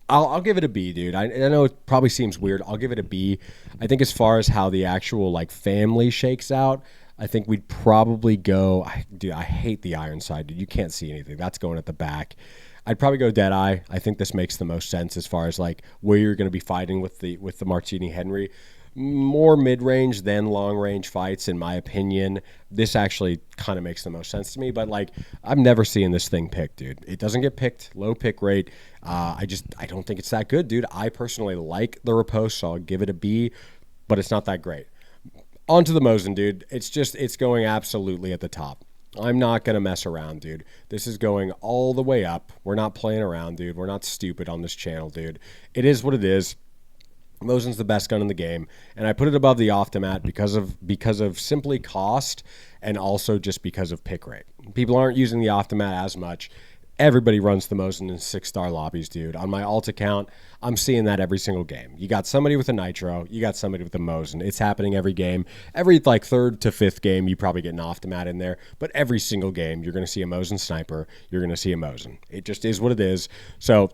I'll give it a B, dude. I know it probably seems weird. I'll give it a B. I think as far as how the actual like family shakes out, I think we'd probably go. Dude, I hate the iron side, dude. You can't see anything. That's going at the back. I'd probably go Deadeye. I think this makes the most sense as far as like where you're going to be fighting with the Martini Ehmri. More mid-range than long-range fights, in my opinion. This actually kind of makes the most sense to me, but like I'm never seeing this thing picked, dude. It doesn't get picked, low pick rate. I don't think it's that good, dude. I personally like the Riposte, so I'll give it a B, but it's not that great. On to the Mosin, dude. It's going absolutely at the top. I'm not going to mess around, dude. This is going all the way up. We're not playing around, dude. We're not stupid on this channel, dude. It is what it is. Mosin's the best gun in the game, and I put it above the Optimat because of simply cost and also just because of pick rate. People aren't using the Optimat as much. Everybody runs the Mosin in 6-star lobbies, dude. On my alt account, I'm seeing that every single game. You got somebody with a Nitro, you got somebody with a Mosin. It's happening every game. Every like 3rd to 5th game, you probably get an Optimat in there, but every single game, you're going to see a Mosin sniper. You're going to see a Mosin. It just is what it is. So,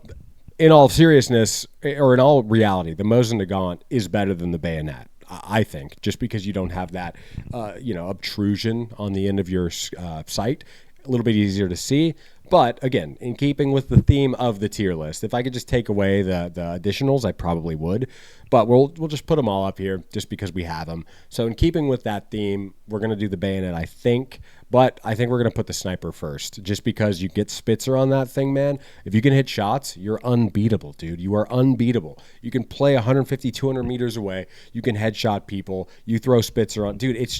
in all seriousness, or in all reality, the Mosin Nagant is better than the bayonet, I think, just because you don't have that, obtrusion on the end of your sight. A little bit easier to see. But, again, in keeping with the theme of the tier list, if I could just take away the additionals, I probably would. But we'll just put them all up here just because we have them. So in keeping with that theme, we're going to do the bayonet, I think. But I think we're going to put the sniper first just because you get Spitzer on that thing, man. If you can hit shots, you're unbeatable, dude. You are unbeatable. You can play 150, 200 meters away. You can headshot people. You throw Spitzer on. Dude, it's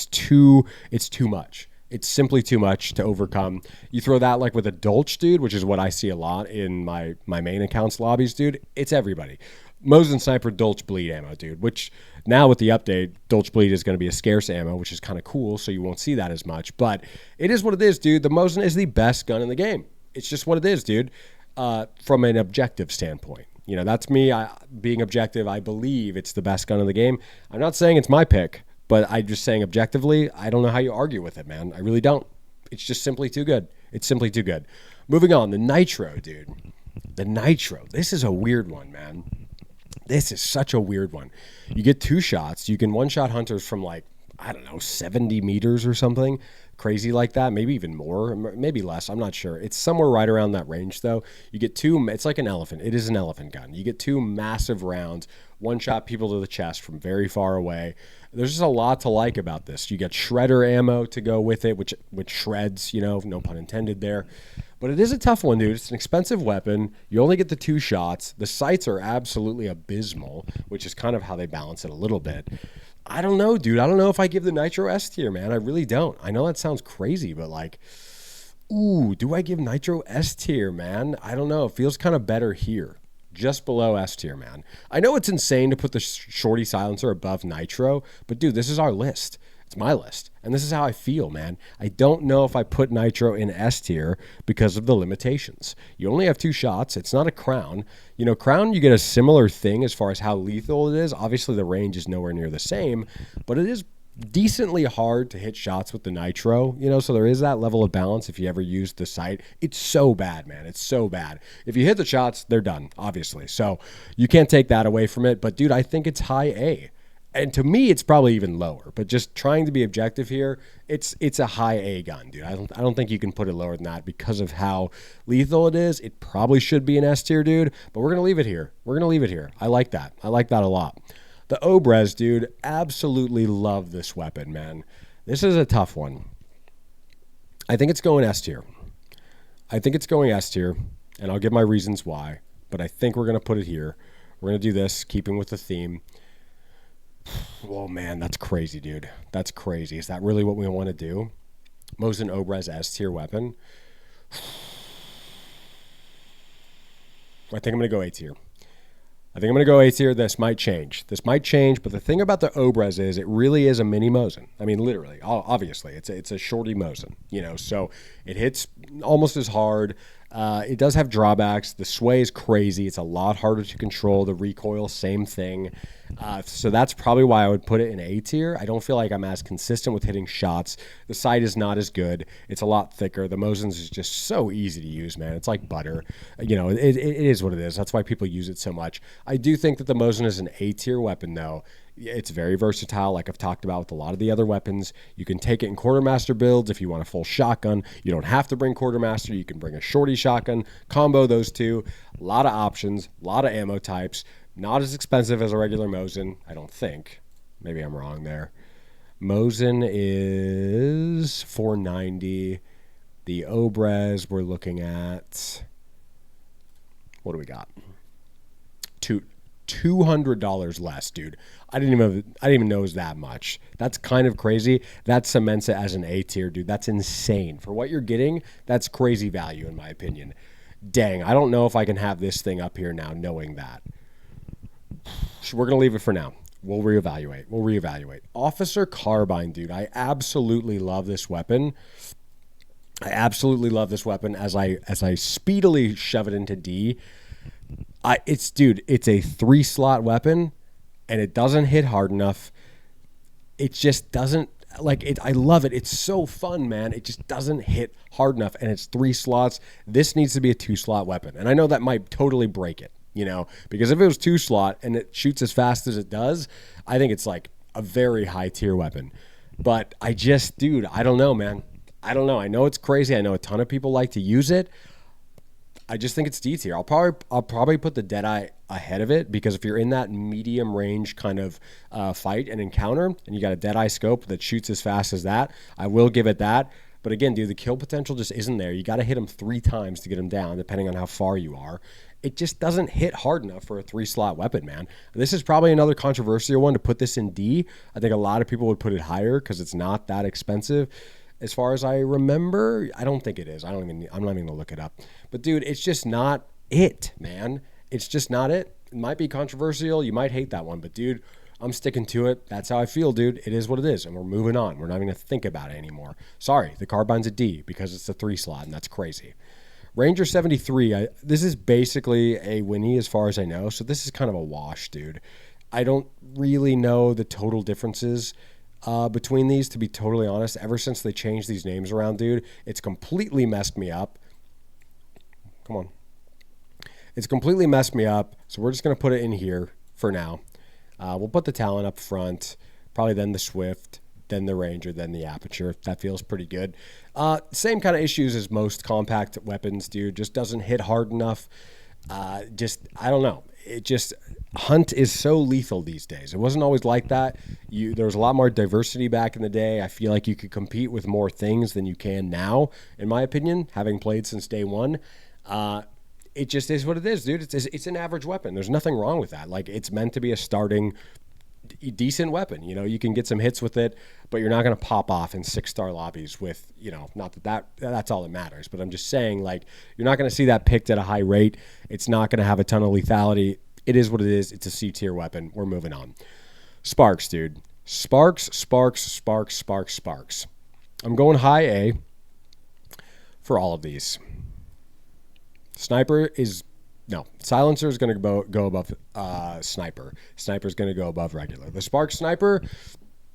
too much. It's simply too much to overcome. You throw that like with a Dolch, dude, which is what I see a lot in my main accounts lobbies, dude. It's everybody. Mosin Sniper Dolch Bleed ammo, dude, which now with the update, Dolch Bleed is going to be a scarce ammo, which is kind of cool, so you won't see that as much. But it is what it is, dude. The Mosin is the best gun in the game. It's just what it is, dude, from an objective standpoint. That's me being objective. I believe it's the best gun in the game. I'm not saying it's my pick. But I'm just saying objectively, I don't know how you argue with it, man. I really don't. It's just simply too good. It's simply too good. Moving on, the Nitro, dude. The Nitro. This is a weird one, man. This is such a weird one. You get 2 shots. You can one-shot hunters from like, I don't know, 70 meters or something crazy like that. Maybe even more, maybe less. I'm not sure. It's somewhere right around that range, though. You get 2. It's like an elephant. It is an elephant gun. You get 2 massive rounds, one-shot people to the chest from very far away. There's just a lot to like about this. You get shredder ammo to go with it, which shreds, no pun intended there. But it is a tough one, dude. It's an expensive weapon. You only get the 2 shots. The sights are absolutely abysmal, which is kind of how they balance it a little bit. I don't know, dude. I don't know if I give the Nitro S tier, man. I really don't. I know that sounds crazy, but like, ooh, do I give Nitro S tier, man? I don't know. It feels kind of better here. Just below S tier, man. I know it's insane to put the Shorty Silencer above Nitro, but dude, this is our list. It's my list. And this is how I feel, man. I don't know if I put Nitro in S tier because of the limitations. You only have 2 shots. It's not a Crown. Crown, you get a similar thing as far as how lethal it is. Obviously, the range is nowhere near the same, but it is decently hard to hit shots with the Nitro, so there is that level of balance if you ever use the sight. It's so bad, man. It's so bad. If you hit the shots, they're done, obviously. So you can't take that away from it. But, dude, I think it's high A. And to me, it's probably even lower. But just trying to be objective here, it's a high A gun, dude. I don't think you can put it lower than that because of how lethal it is. It probably should be an S tier, dude. But we're going to leave it here. I like that. I like that a lot. The Obrez, dude, absolutely love this weapon, man. This is a tough one. I think it's going S tier. And I'll give my reasons why. But I think we're going to put it here. We're going to do this, keeping with the theme. Oh, man, that's crazy, dude. That's crazy. Is that really what we want to do? Mosin Obrez S tier weapon. I think I'm going to go A tier. This might change. But the thing about the Obrez is it really is a mini Mosin. I mean, literally, obviously, it's a shorty Mosin, so it hits almost as hard. It does have drawbacks. The sway is crazy. It's a lot harder to control. The recoil, same thing. So that's probably why I would put it in A tier. I don't feel like I'm as consistent with hitting shots. The sight is not as good. It's a lot thicker. The Mosins is just so easy to use, man. It's like butter. It is what it is. That's why people use it so much. I do think that the Mosin is an A tier weapon, though. It's very versatile, like I've talked about with a lot of the other weapons. You can take it in quartermaster builds if you want a full shotgun. You don't have to bring quartermaster. You can bring a shorty shotgun, combo those two. A lot of options, a lot of ammo types. Not as expensive as a regular Mosin, I don't think. Maybe I'm wrong there. Mosin is $490. The Obrez we're looking at. What do we got? $200 less, dude. I didn't even know it was that much. That's kind of crazy. That cements it as an A tier, dude. That's insane. For what you're getting, that's crazy value in my opinion. Dang, I don't know if I can have this thing up here now knowing that. So we're going to leave it for now. We'll reevaluate. Officer Carbine, dude. I absolutely love this weapon. As I speedily shove it into D. It's a 3-slot weapon, and it doesn't hit hard enough. It just doesn't, like, it. I love it. It's so fun, man. It just doesn't hit hard enough, and it's 3 slots. This needs to be a 2-slot weapon, and I know that might totally break it, because if it was 2-slot and it shoots as fast as it does, I think it's like a very high tier weapon. But I don't know, man. I don't know. I know it's crazy. I know a ton of people like to use it. I just think it's D tier. I'll probably put the Deadeye ahead of it because if you're in that medium range kind of fight and encounter and you got a Deadeye scope that shoots as fast as that, I will give it that. But again, dude, the kill potential just isn't there. You got to hit him 3 times to get him down, depending on how far you are. It just doesn't hit hard enough for a 3-slot weapon, man. This is probably another controversial one to put this in D. I think a lot of people would put it higher because it's not that expensive. As far as I remember, I don't think it is. I'm not even going to look it up. But, dude, it's just not it, man. It's just not it. It might be controversial. You might hate that one. But, dude, I'm sticking to it. That's how I feel, dude. It is what it is. And we're moving on. We're not even going to think about it anymore. Sorry, the Carbine's a D because it's a 3-slot, and that's crazy. Ranger 73, this is basically a Winnie as far as I know. So this is kind of a wash, dude. I don't really know the total differences between these, to be totally honest. Ever since they changed these names around, dude, it's completely messed me up. Come on. It's completely messed me up, so we're just going to put it in here for now. We'll put the Talon up front, probably then the Swift, then the Ranger, then the Aperture. That feels pretty good. Same kind of issues as most compact weapons, dude. Just doesn't hit hard enough. I don't know. Hunt is so lethal these days. It wasn't always like that. There was a lot more diversity back in the day. I feel like you could compete with more things than you can now, in my opinion, having played since day one. It just is what it is, dude. It's an average weapon. There's nothing wrong with that. Like, it's meant to be a starting decent weapon. You can get some hits with it, but you're not going to pop off in 6-star lobbies with, not that's all that matters. But I'm just saying, like, you're not going to see that picked at a high rate. It's not going to have a ton of lethality. It is what it is. It's a C tier weapon. We're moving on. Sparks, dude. Sparks. I'm going high A for all of these. Silencer is going to go above Sniper. Sniper is going to go above regular. The Spark Sniper,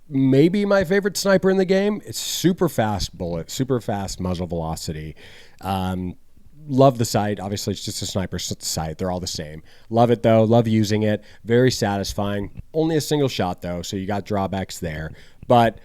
maybe my favorite sniper in the game. It's super fast bullet, super fast muzzle velocity. Love the sight. Obviously, it's just a sniper sight. They're all the same. Love it, though. Love using it. Very satisfying. Only a single shot, though, so you got drawbacks there. But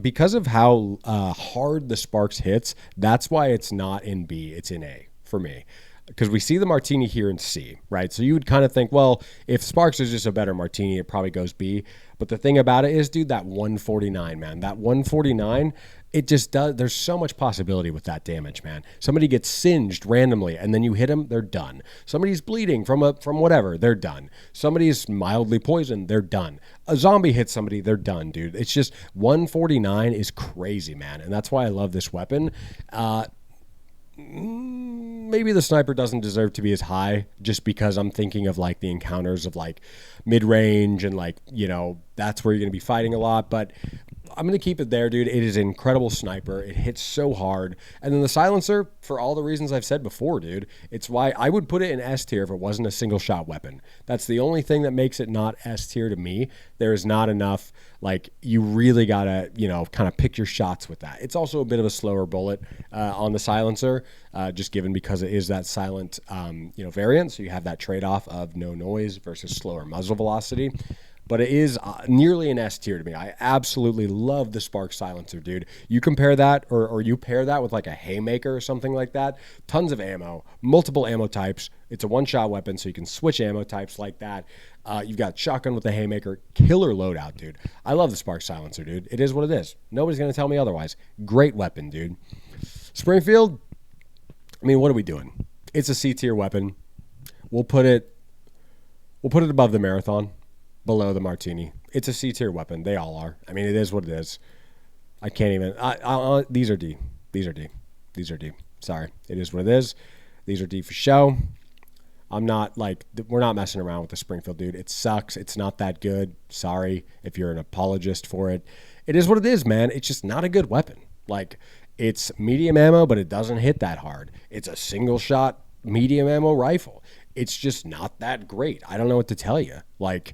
because of how hard the Sparks hits, that's why it's not in B. It's in A for me. Because we see the Martini here in C, right? So you would kind of think, well, if Sparks is just a better Martini, it probably goes B. But the thing about it is, dude, that 149, man, that 149, it just does. There's so much possibility with that damage, man. Somebody gets singed randomly, and then you hit them, they're done. Somebody's bleeding from whatever, they're done. Somebody's mildly poisoned, they're done. A zombie hits somebody, they're done, dude. It's just 149 is crazy, man, and that's why I love this weapon. Maybe the Sniper doesn't deserve to be as high, just because I'm thinking of like the encounters of like mid-range and like, that's where you're going to be fighting a lot. But I'm going to keep it there, dude. It is an incredible sniper. It hits so hard. And then the Silencer, for all the reasons I've said before, dude, it's why I would put it in S tier if it wasn't a single shot weapon. That's the only thing that makes it not S tier to me. There is not enough, like, you really got to, kind of pick your shots with that. It's also a bit of a slower bullet on the Silencer, just given because it is that silent, variant. So you have that trade-off of no noise versus slower muzzle velocity. But it is nearly an S tier to me. I absolutely love the Spark Silencer, dude. You compare that or you pair that with like a Haymaker or something like that. Tons of ammo, multiple ammo types. It's a one-shot weapon, so you can switch ammo types like that. You've got shotgun with the Haymaker. Killer loadout, dude. I love the Spark Silencer, dude. It is what it is. Nobody's going to tell me otherwise. Great weapon, dude. Springfield, what are we doing? It's a C tier weapon. We'll put it above the Marathon. Below the Martini. It's a C tier weapon. They all are. It is what it is. I can't even. These are D. These are D. Sorry. It is what it is. These are D for show. We're not messing around with the Springfield, dude. It sucks. It's not that good. Sorry if you're an apologist for it. It is what it is, man. It's just not a good weapon. Like, it's medium ammo, but it doesn't hit that hard. It's a single shot medium ammo rifle. It's just not that great. I don't know what to tell you. Like,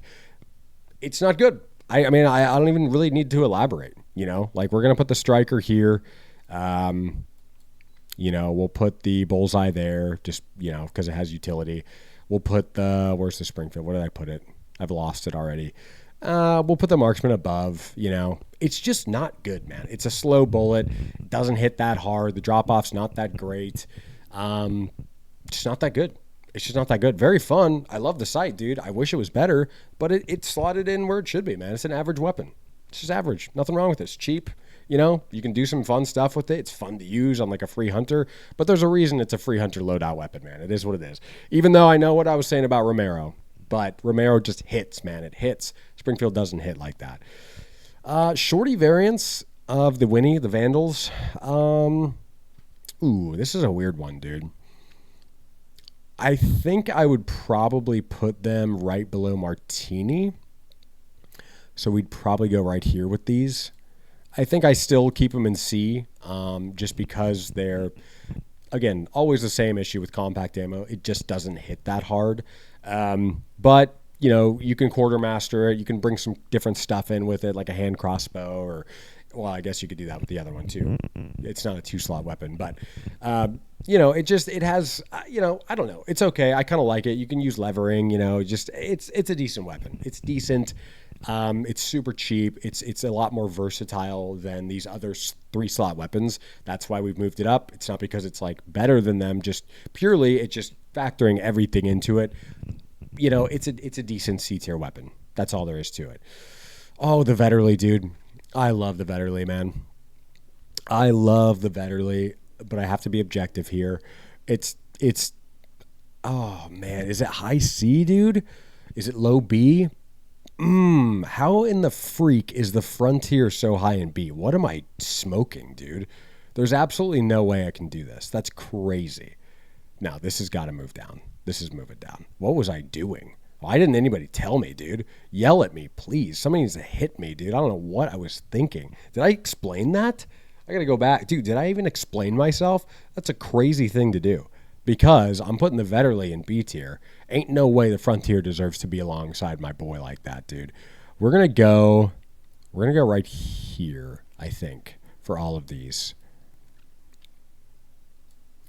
it's not good. I don't even really need to elaborate, Like, we're going to put the Striker here. We'll put the Bullseye there just, because it has utility. We'll put where's the Springfield? Where did I put it? I've lost it already. We'll put the Marksman above, It's just not good, man. It's a slow bullet. It doesn't hit that hard. The drop-off's not that great. It's not that good. It's just not that good. Very fun. I love the sight, dude. I wish it was better, but it's slotted in where it should be, man. It's an average weapon. It's just average. Nothing wrong with it. It's cheap. You can do some fun stuff with it. It's fun to use on like a free hunter, but there's a reason it's a free hunter loadout weapon, man. It is what it is. Even though I know what I was saying about Romero, but Romero just hits, man. It hits. Springfield doesn't hit like that. Shorty variants of the Winnie, the Vandals. This is a weird one, dude. I think I would probably put them right below Martini. So we'd probably go right here with these. I think I still keep them in C, just because they're, again, always the same issue with compact ammo. It just doesn't hit that hard. But you can quartermaster it. You can bring some different stuff in with it, like a hand crossbow, or, well, I guess you could do that with the other one too. It's not a 2-slot weapon, but it has, I don't know. It's okay. I kind of like it. You can use levering. It's a decent weapon. It's decent. It's super cheap. It's a lot more versatile than these other 3-slot weapons. That's why we've moved it up. It's not because it's like better than them. Just purely, it's just factoring everything into it. It's a decent C tier weapon. That's all there is to it. Oh, the Vetterli, dude. I love the Vetterli, man. I love the Vetterli, but I have to be objective here. It's oh man, is it high C, dude? Is it low B? How in the freak is the Frontier so high in B? What am I smoking, dude? There's absolutely no way I can do this. That's crazy. Now, this has got to move down. This is moving down. What was I doing? Why didn't anybody tell me, dude? Yell at me, please. Somebody needs to hit me, dude. I don't know what I was thinking. Did I explain that? I got to go back. Dude, did I even explain myself? That's a crazy thing to do because I'm putting the Vetterli in B tier. Ain't no way the Frontier deserves to be alongside my boy like that, dude. We're going to go right here, I think, for all of these.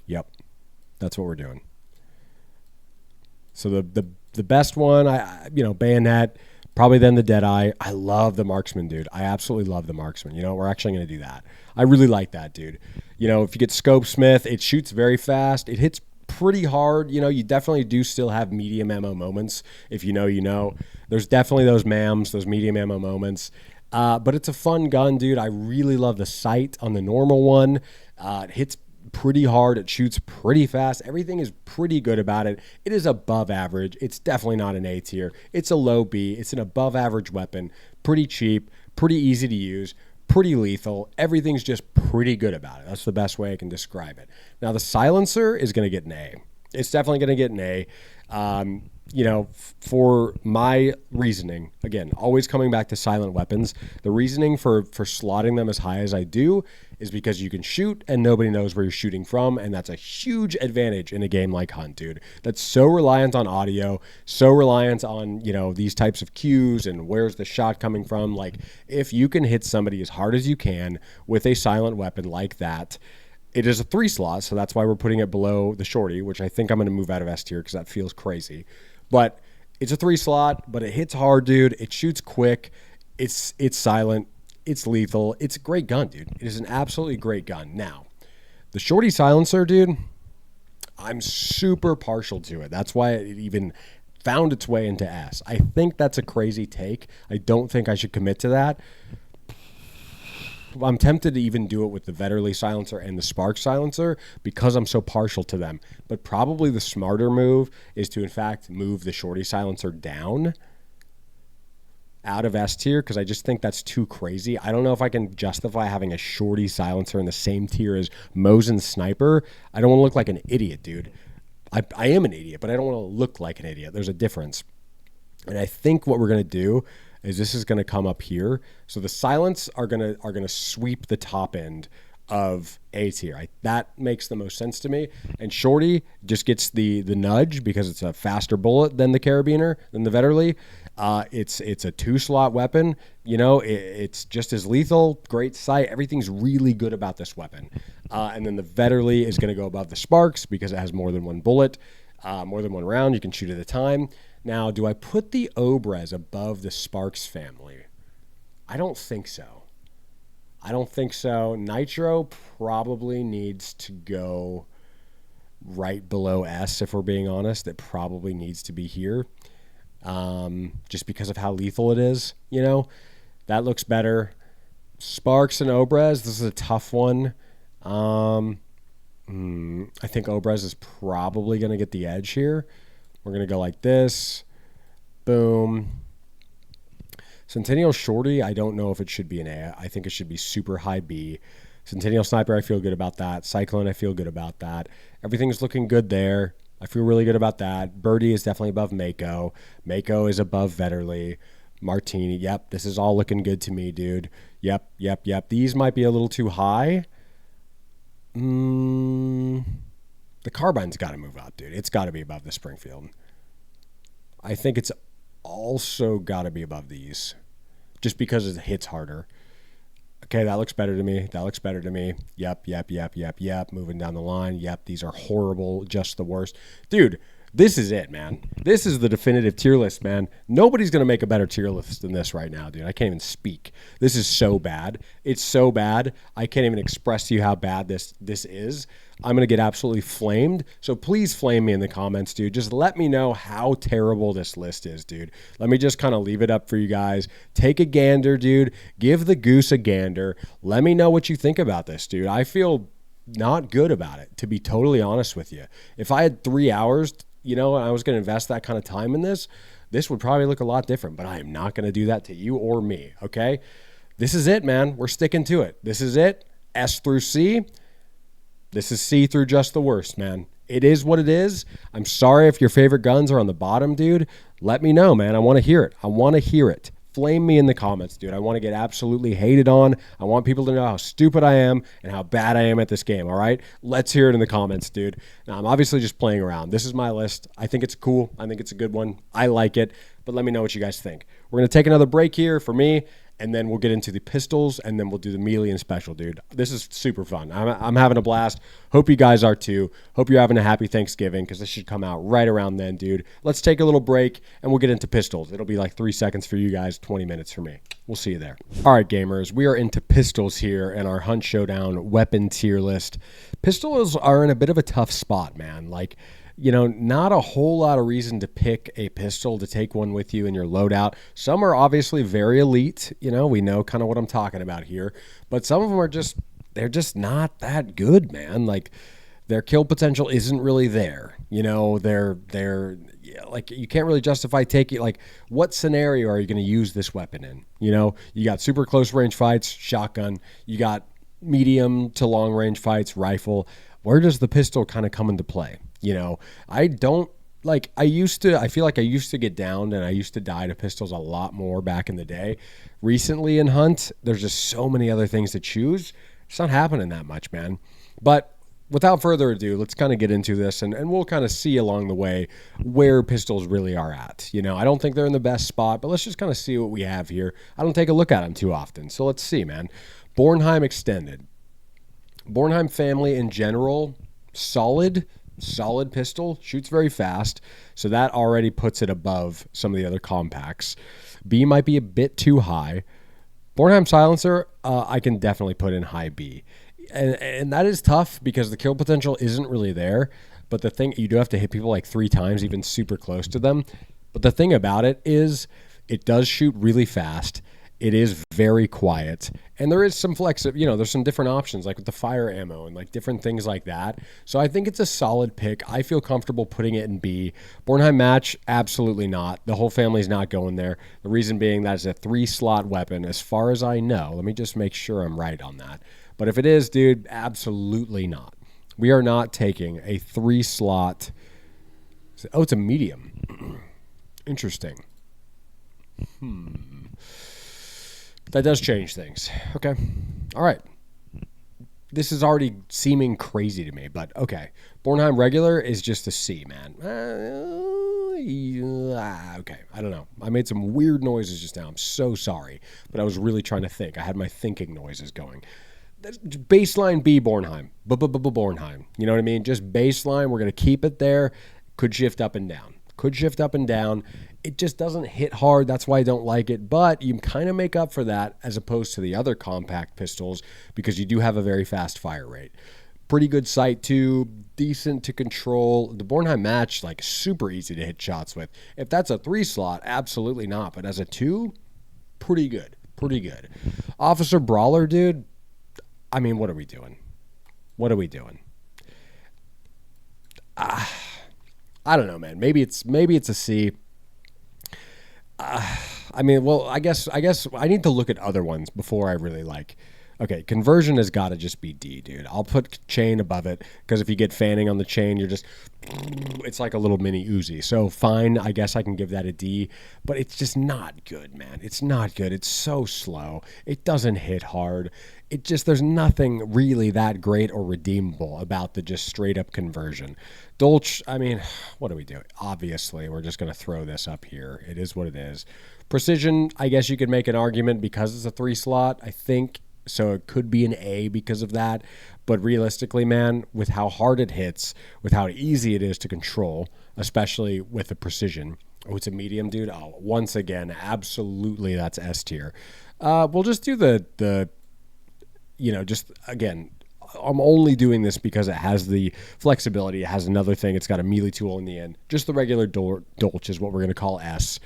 Yep. That's what we're doing. So the best one, bayonet, probably then the Deadeye. I love the marksman, dude. I absolutely love the marksman. We're actually going to do that. I really like that, dude. If you get Scope Smith, it shoots very fast. It hits pretty hard. You definitely do still have medium ammo moments. If you know. There's definitely those MAMs, those medium ammo moments. But it's a fun gun, dude. I really love the sight on the normal one. It hits pretty hard. It shoots pretty fast. Everything is pretty good about it. It is above average. It's definitely not an A tier. It's a low B. It's an above average weapon. Pretty cheap, pretty easy to use, pretty lethal. Everything's just pretty good about it. That's the best way I can describe it. Now, the silencer is going to get an A. It's definitely going to get an A. For my reasoning, again, always coming back to silent weapons, the reasoning for slotting them as high as I do is because you can shoot and nobody knows where you're shooting from, and that's a huge advantage in a game like Hunt, dude. That's so reliant on audio, so reliant on, these types of cues and where's the shot coming from. Like, if you can hit somebody as hard as you can with a silent weapon like that, it is a 3-slot, so that's why we're putting it below the Shorty, which I think I'm going to move out of S tier because that feels crazy. But it's a 3-slot, but it hits hard, dude. It shoots quick. It's silent. It's lethal. It's a great gun, dude. It is an absolutely great gun. Now, the Shorty silencer, dude, I'm super partial to it. That's why it even found its way into S. I think that's a crazy take. I don't think I should commit to that. I'm tempted to even do it with the Vetterli silencer and the Spark silencer because I'm so partial to them. But probably the smarter move is to, in fact, move the Shorty silencer down out of S tier because I just think that's too crazy. I don't know if I can justify having a Shorty silencer in the same tier as Mosin Sniper. I don't want to look like an idiot, dude. I am an idiot, but I don't want to look like an idiot. There's a difference. And I think what we're going to do is this is going to come up here. So the silence are going to sweep the top end of A tier. That makes the most sense to me. And Shorty just gets the nudge because it's a faster bullet than the carabiner, than the Vetterli. It's a 2-slot weapon. It's just as lethal, great sight. Everything's really good about this weapon. And then the Vetterli is going to go above the Sparks because it has more than one bullet, more than one round. You can shoot at a time. Now, do I put the Obrez above the Sparks family? I don't think so. Nitro probably needs to go right below S, if we're being honest. It probably needs to be here just because of how lethal it is. That looks better. Sparks and Obrez, this is a tough one. I think Obrez is probably going to get the edge here. We're going to go like this. Boom. Centennial Shorty, I don't know if it should be an A. I think it should be super high B. Centennial Sniper, I feel good about that. Cyclone, I feel good about that. Everything's looking good there. I feel really good about that. Birdie is definitely above Mako. Mako is above Vetterli. Martini, yep, this is all looking good to me, dude. Yep. These might be a little too high. The carbine's got to move up, dude. It's got to be above the Springfield. I think it's also got to be above these just because it hits harder. Okay, that looks better to me. That looks better to me. Yep. Moving down the line. Yep, these are horrible, just the worst. Dude, this is it, man. This is the definitive tier list, man. Nobody's going to make a better tier list than this right now, dude. I can't even speak. This is so bad. It's so bad. I can't even express to you how bad this is. I'm going to get absolutely flamed. So please flame me in the comments, dude. Just let me know how terrible this list is, dude. Let me just kind of leave it up for you guys. Take a gander, dude. Give the goose a gander. Let me know what you think about this, dude. I feel not good about it, to be totally honest with you. If I had 3 hours, and I was going to invest that kind of time in this would probably look a lot different, but I am not going to do that to you or me, okay? This is it, man. We're sticking to it. This is it. S through C. This is C through just the worst, man. It is what it is. I'm sorry if your favorite guns are on the bottom, dude. Let me know, man. I want to hear it. I want to hear it. Flame me in the comments, dude. I want to get absolutely hated on. I want people to know how stupid I am and how bad I am at this game, all right? Let's hear it in the comments, dude. Now, I'm obviously just playing around. This is my list. I think it's cool. I think it's a good one. I like it, but let me know what you guys think. We're going to take another break here for me, and then we'll get into the pistols, and then we'll do the melee and special, dude. This is super fun. I'm having a blast. Hope you guys are too. Hope you're having a happy Thanksgiving, because this should come out right around then, dude. Let's take a little break, and we'll get into pistols. It'll be like 3 seconds for you guys, 20 minutes for me. We'll see you there. All right, gamers, we are into pistols here in our Hunt Showdown weapon tier list. Pistols are in a bit of a tough spot, man. Like, not a whole lot of reason to pick a pistol to take one with you in your loadout. Some are obviously very elite. We know kind of what I'm talking about here. But some of them they're just not that good, man. Like, their kill potential isn't really there. They're like, you can't really justify taking, like, what scenario are you going to use this weapon in? You got super close range fights, shotgun. You got medium to long range fights, rifle. Where does the pistol kind of come into play? I don't like, I feel like I used to get downed and I used to die to pistols a lot more back in the day. Recently in Hunt, there's just so many other things to choose. It's not happening that much, man. But without further ado, let's kind of get into this and we'll kind of see along the way where pistols really are at. I don't think they're in the best spot, but let's just kind of see what we have here. I don't take a look at them too often. So let's see, man. Bornheim Extended. Bornheim family in general, solid pistol, shoots very fast, so that already puts it above some of the other compacts. B might be a bit too high. Bornheim silencer, I can definitely put in high B, and that is tough because the kill potential isn't really there, but the thing, you do have to hit people like 3 times, even super close to them. But the thing about it is it does shoot really fast. It is very quiet, and there is some there's some different options, like with the fire ammo and like different things like that. So I think it's a solid pick. I feel comfortable putting it in B. Bornheim match, absolutely not. The whole family's not going there. The reason being that it's a 3-slot weapon, as far as I know. Let me just make sure I'm right on that. But if it is, dude, absolutely not. We are not taking a 3-slot. Oh, it's a medium. Interesting. That does change things. Okay. All right. This is already seeming crazy to me, but okay. Bornheim regular is just a C, man. Okay. I don't know. I made some weird noises just now. I'm so sorry, but I was really trying to think. I had my thinking noises going. Baseline B Bornheim. Bornheim. You know what I mean? Just baseline. We're going to keep it there. Could shift up and down. It just doesn't hit hard. That's why I don't like it. But you kind of make up for that as opposed to the other compact pistols because you do have a very fast fire rate. Pretty good sight too. Decent to control. The Bornheim match, like, super easy to hit shots with. If that's a 3-slot, absolutely not. But as a 2, pretty good. Officer Brawler, dude. I mean, what are we doing? I don't know, man. Maybe it's a C. I mean, well, I guess I need to look at other ones before I really Okay, conversion has got to just be D, dude. I'll put chain above it because if you get fanning on the chain, you're just, it's like a little mini Uzi. So fine, I guess I can give that a D, but it's just not good, man. It's not good. It's so slow. It doesn't hit hard. It just, there's nothing really that great or redeemable about the just straight up conversion. Dolch, I mean, what do we do? Obviously, we're just going to throw this up here. It is what it is. Precision, I guess you could make an argument because it's a 3 slot, I think. So it could be an A because of that. But realistically, man, with how hard it hits, with how easy it is to control, especially with the precision. Oh, it's a medium, dude. Oh, once again, absolutely that's S tier. We'll just do just again, I'm only doing this because it has the flexibility. It has another thing. It's got a melee tool in the end. Just the regular Dolch is what we're going to call S.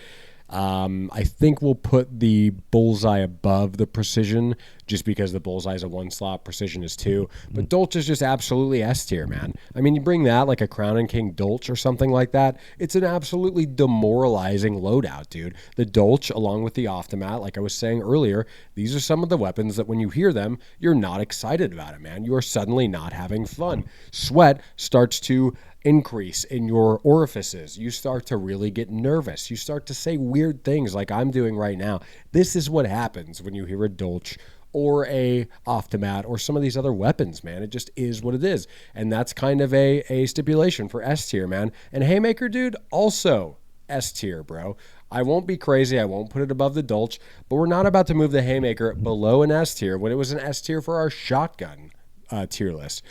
I think we'll put the bullseye above the precision just because the bullseye is a 1 slot, precision is 2. But Dolch is just absolutely S tier, man. I mean, you bring that like a Crown and King Dolch or something like that, it's an absolutely demoralizing loadout, dude. The Dolch, along with the Optimat, like I was saying earlier, these are some of the weapons that when you hear them, you're not excited about it, man. You are suddenly not having fun. Sweat starts to increase in your orifices. You start to really get nervous. You start to say weird things like I'm doing right now. This is what happens when you hear a Dolch or a Optimat or some of these other weapons, man. It just is what it is. And that's kind of a stipulation for S tier, man. And Haymaker, dude, also S tier, bro. I won't be crazy. I won't put it above the Dolch, but we're not about to move the Haymaker below an S tier when it was an S tier for our shotgun tier list.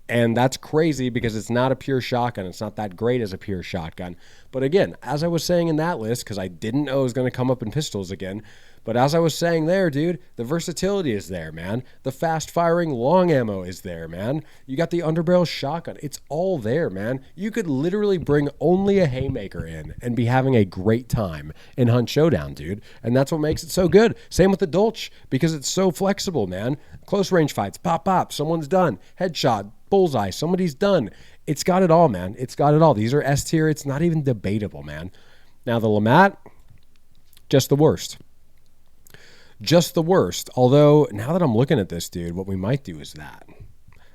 And that's crazy because it's not a pure shotgun. It's not that great as a pure shotgun. But again, as I was saying in that list, because I didn't know it was going to come up in pistols again, but as I was saying there, dude, the versatility is there, man. The fast-firing long ammo is there, man. You got the underbarrel shotgun. It's all there, man. You could literally bring only a Haymaker in and be having a great time in Hunt Showdown, dude. And that's what makes it so good. Same with the Dolch, because it's so flexible, man. Close range fights, pop, pop, someone's done. Headshot, bullseye, somebody's done. It's got it all, man. It's got it all. These are S tier. It's not even debatable, man. Now, the Lamat, just the worst. Just the worst. Although, now that I'm looking at this, dude, what we might do is that.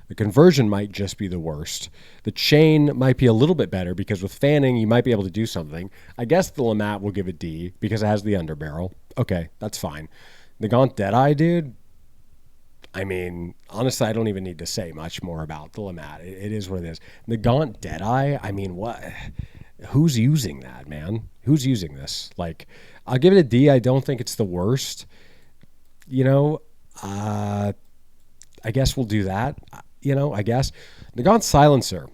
The conversion might just be the worst. The chain might be a little bit better because with fanning, you might be able to do something. I guess the Lamat will give a D because it has the underbarrel. Okay, that's fine. The Gaunt Deadeye, dude, I mean, honestly, I don't even need to say much more about the Lamat. It is what it is. The Gaunt Deadeye, I mean, what? Who's using that, man? Who's using this? Like, I'll give it a D. I don't think it's the worst. I guess we'll do that. I guess. The Gaunt Silencer.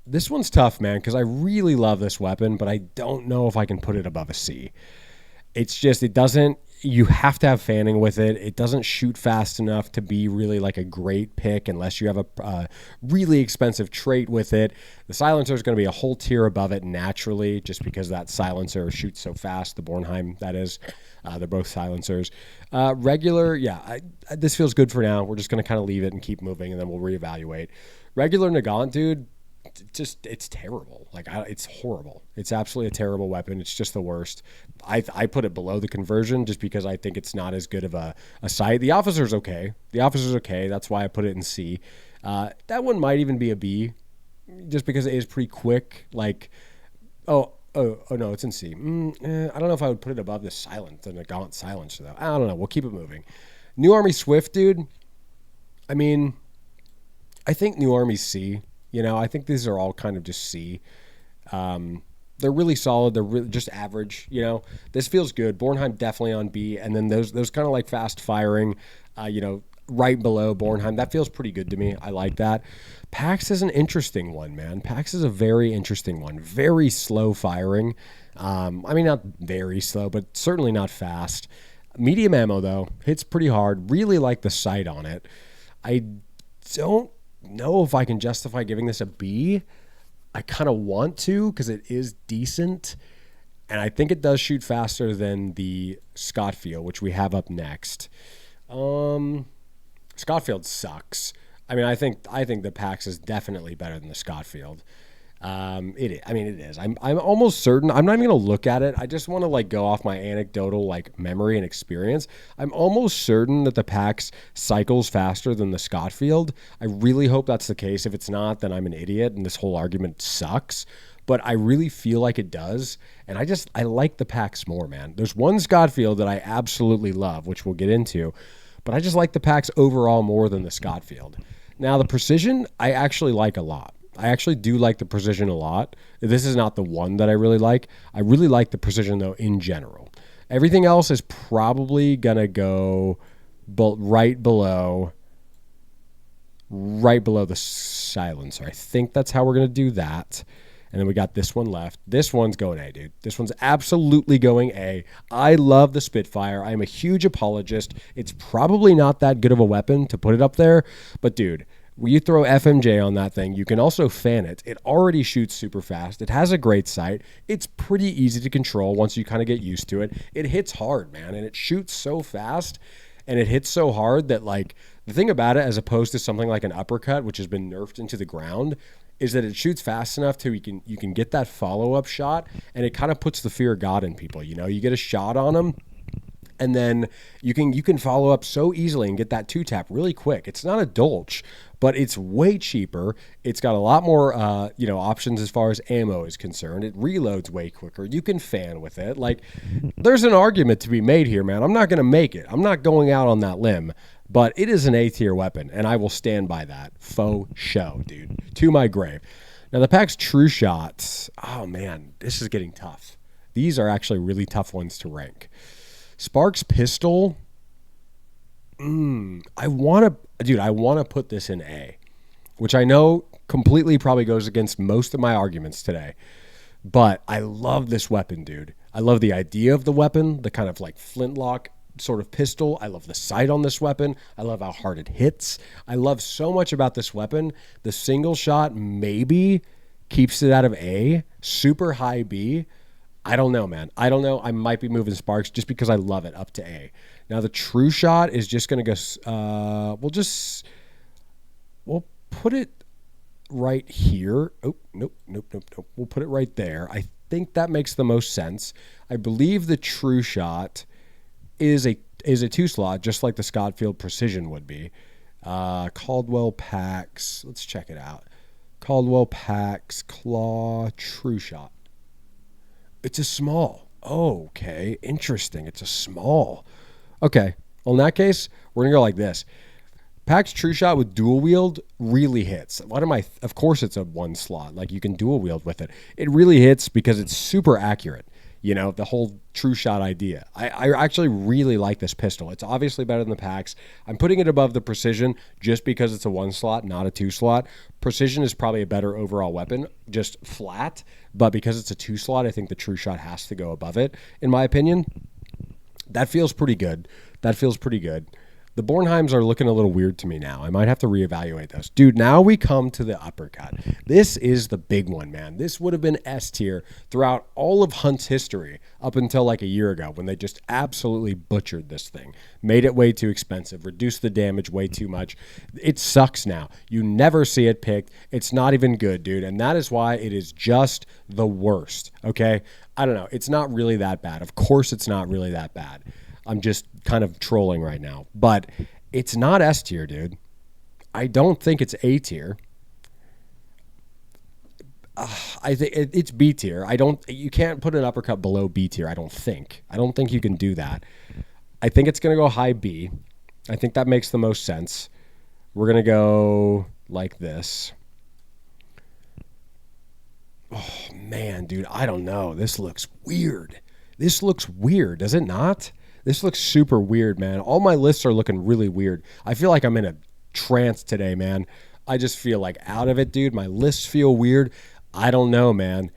This one's tough, man, because I really love this weapon, but I don't know if I can put it above a C. It's just, it doesn't, you have to have fanning with it. It doesn't shoot fast enough to be really like a great pick unless you have a really expensive trait with it. The Silencer is going to be a whole tier above it naturally just because that Silencer shoots so fast. The Bornheim, that is. They're both silencers. Regular, yeah, this feels good for now. We're just going to kind of leave it and keep moving, and then we'll reevaluate. Regular Nagant, dude, it's terrible. Like, it's horrible. It's absolutely a terrible weapon. It's just the worst. I put it below the conversion just because I think it's not as good of a sight. The Officer's okay. That's why I put it in C. That one might even be a B just because it is pretty quick. Like, oh no, it's in C. I don't know if I would put it above the Gaunt Silencer, though. I don't know. We'll keep it moving. New Army Swift, dude. I mean, I think New Army's C. I think these are all kind of just C. They're really solid. They're really just average. This feels good. Bornheim definitely on B. And then those kind of like fast firing, right below Bornheim. That feels pretty good to me. I like that. Pax is an interesting one, man. Pax is a very interesting one. Very slow firing. I mean, not very slow, but certainly not fast. Medium ammo, though. Hits pretty hard. Really like the sight on it. I don't know if I can justify giving this a B. I kind of want to because it is decent. And I think it does shoot faster than the Scottfield, which we have up next. Scottfield sucks. I mean, I think the Pax is definitely better than the Scottfield. I mean, it is. I'm almost certain. I'm not even going to look at it. I just want to like go off my anecdotal like memory and experience. I'm almost certain that the PAX cycles faster than the Scotfield. I really hope that's the case. If it's not, then I'm an idiot and this whole argument sucks. But I really feel like it does. And I like the PAX more, man. There's one Scotfield that I absolutely love, which we'll get into. But I just like the PAX overall more than the Scotfield. Now, the Precision, I actually like a lot. I actually do like the Precision a lot. This is not the one that I really like. I really like the Precision, though, in general. Everything else is probably going to go right below the silencer. I think that's how we're going to do that. And then we got this one left. This one's going A, dude. This one's absolutely going A. I love the Spitfire. I'm a huge apologist. It's probably not that good of a weapon to put it up there. But, dude, when you throw FMJ on that thing, you can also fan it. It already shoots super fast. It has a great sight. It's pretty easy to control once you kind of get used to it. It hits hard, man, and it shoots so fast, and it hits so hard that, like, the thing about it, as opposed to something like an uppercut, which has been nerfed into the ground, is that it shoots fast enough to you can get that follow-up shot, and it kind of puts the fear of God in people. You know, you get a shot on them, and then you can follow up so easily and get that two-tap really quick. It's not a dolch, but it's way cheaper. It's got a lot more options as far as ammo is concerned. It reloads way quicker. You can fan with it. Like, there's an argument to be made here, man. I'm not going to make it. I'm not going out on that limb. But it is an A-tier weapon, and I will stand by that. Faux show, dude. To my grave. Now, the PAX True Shots, oh, man, this is getting tough. These are actually really tough ones to rank. Sparks Pistol, I want to put this in A, which I know completely probably goes against most of my arguments today. But I love this weapon, dude. I love the idea of the weapon, the kind of like flintlock sort of pistol. I love the sight on this weapon. I love how hard it hits. I love so much about this weapon. The single shot maybe keeps it out of A, super high B. I don't know, man. I don't know. I might be moving Sparks just because I love it up to A. Now the True Shot is just going to go, we'll put it right here. Oh, nope. We'll put it right there. I think that makes the most sense. I believe the True Shot is a two slot, just like the Scotfield Precision would be. Caldwell PAX. Let's check it out. Caldwell PAX Claw True Shot. It's a small. Oh, okay. Interesting. It's a small. Okay. Well, in that case, we're going to go like this. PAX True Shot with dual wield really hits. Of course, it's a one slot. Like, you can dual wield with it. It really hits because it's super accurate. You know, the whole True Shot idea. I actually really like this pistol. It's obviously better than the PAX. I'm putting it above the Precision just because it's a one slot, not a two slot. Precision is probably a better overall weapon, just flat. But because it's a two slot, I think the True Shot has to go above it, in my opinion. That feels pretty good. The Bornheims are looking a little weird to me now. I might have to reevaluate those. Dude, now we come to the uppercut. This is the big one, man. This would have been S tier throughout all of Hunt's history up until like a year ago when they just absolutely butchered this thing. Made it way too expensive, reduced the damage way too much. It sucks now. You never see it picked. It's not even good, dude. And that is why it is just the worst, okay? I don't know. It's not really that bad. Of course it's not really that bad. I'm just kind of trolling right now, but it's not S tier, dude. I don't think it's A tier. I think it's B tier. You can't put an uppercut below B tier. I don't think you can do that. I think it's going to go high B. I think that makes the most sense. We're going to go like this. Oh man, dude, I don't know. This looks weird. Does it not? This looks super weird, man. All my lists are looking really weird. I feel like I'm in a trance today, man. I just feel like out of it, dude. My lists feel weird. I don't know, man.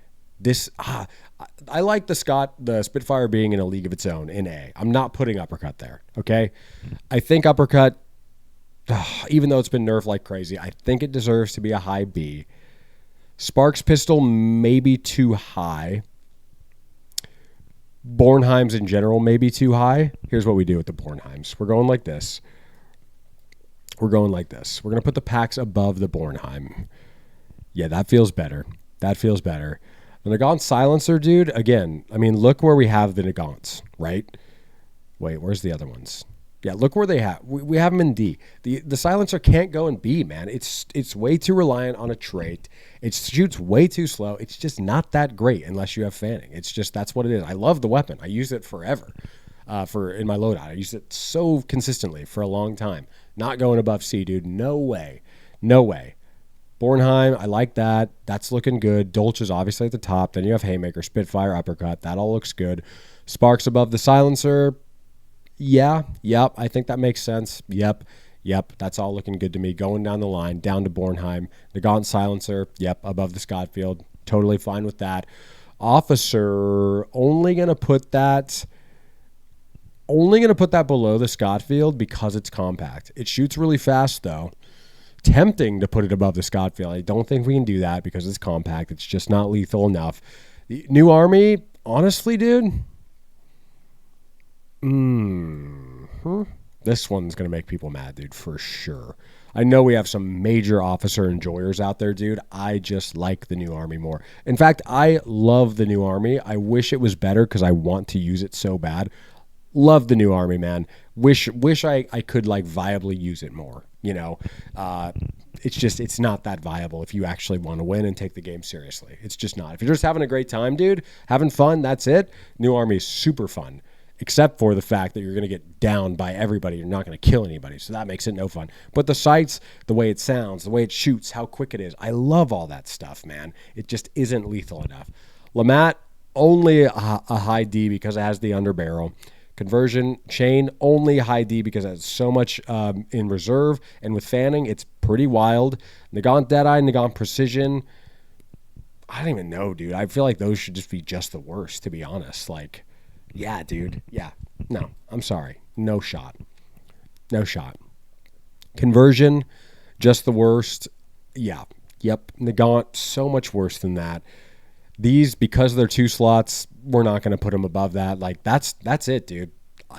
I like the Spitfire being in a league of its own in A. I'm not putting uppercut there, okay? I think uppercut, even though it's been nerfed like crazy, I think it deserves to be a high B. Sparks Pistol, maybe too high. Bornheims in general may be too high. Here's what we do with the Bornheims. We're going like this. We're going to put the PAX above the Bornheim. Yeah, that feels better. That feels better. The Nagant silencer, dude, again, I mean, look where we have the Nagants, right? Wait, where's the other ones? Yeah, look where they have. We have them in D. The silencer can't go in B, man. It's way too reliant on a trait. It shoots way too slow. It's just not that great unless you have fanning. It's just, that's what it is. I love the weapon. I use it forever in my loadout. I use it so consistently for a long time. Not going above C, dude. No way. No way. Bornheim, I like that. That's looking good. Dolch is obviously at the top. Then you have Haymaker, Spitfire, Uppercut. That all looks good. Sparks above the silencer. Yeah, yep. I think that makes sense. Yep. That's all looking good to me. Going down the line, down to Bornheim. Nagant silencer. Yep, above the Scotfield. Totally fine with that. Officer, only going to put that below the Scotfield because it's compact. It shoots really fast, though. Tempting to put it above the Scotfield. I don't think we can do that because it's compact. It's just not lethal enough. The New Army, honestly, dude, this one's going to make people mad, dude, for sure. I know we have some major officer enjoyers out there, dude. I just like the New Army more. In fact, I love the New Army. I wish it was better because I want to use it so bad. Love the New Army, man. Wish I could like viably use it more. You know, it's not that viable if you actually want to win and take the game seriously. It's just not. If you're just having a great time, dude, having fun, that's it. New Army is super fun, except for the fact that you're going to get down by everybody. You're not going to kill anybody, so that makes it no fun. But the sights, the way it sounds, the way it shoots, how quick it is, I love all that stuff, man. It just isn't lethal enough. Lamat, only a high D because it has the underbarrel. Conversion chain, only high D because it has so much in reserve. And with fanning, it's pretty wild. Nagant Deadeye, Nagant Precision. I don't even know, dude. I feel like those should just be just the worst, to be honest. Like, yeah, dude. Yeah. No, I'm sorry. No shot. No shot. Conversion, just the worst. Yeah. Yep. Nagant, so much worse than that. These, because they're 2 slots, we're not going to put them above that. Like, that's it, dude.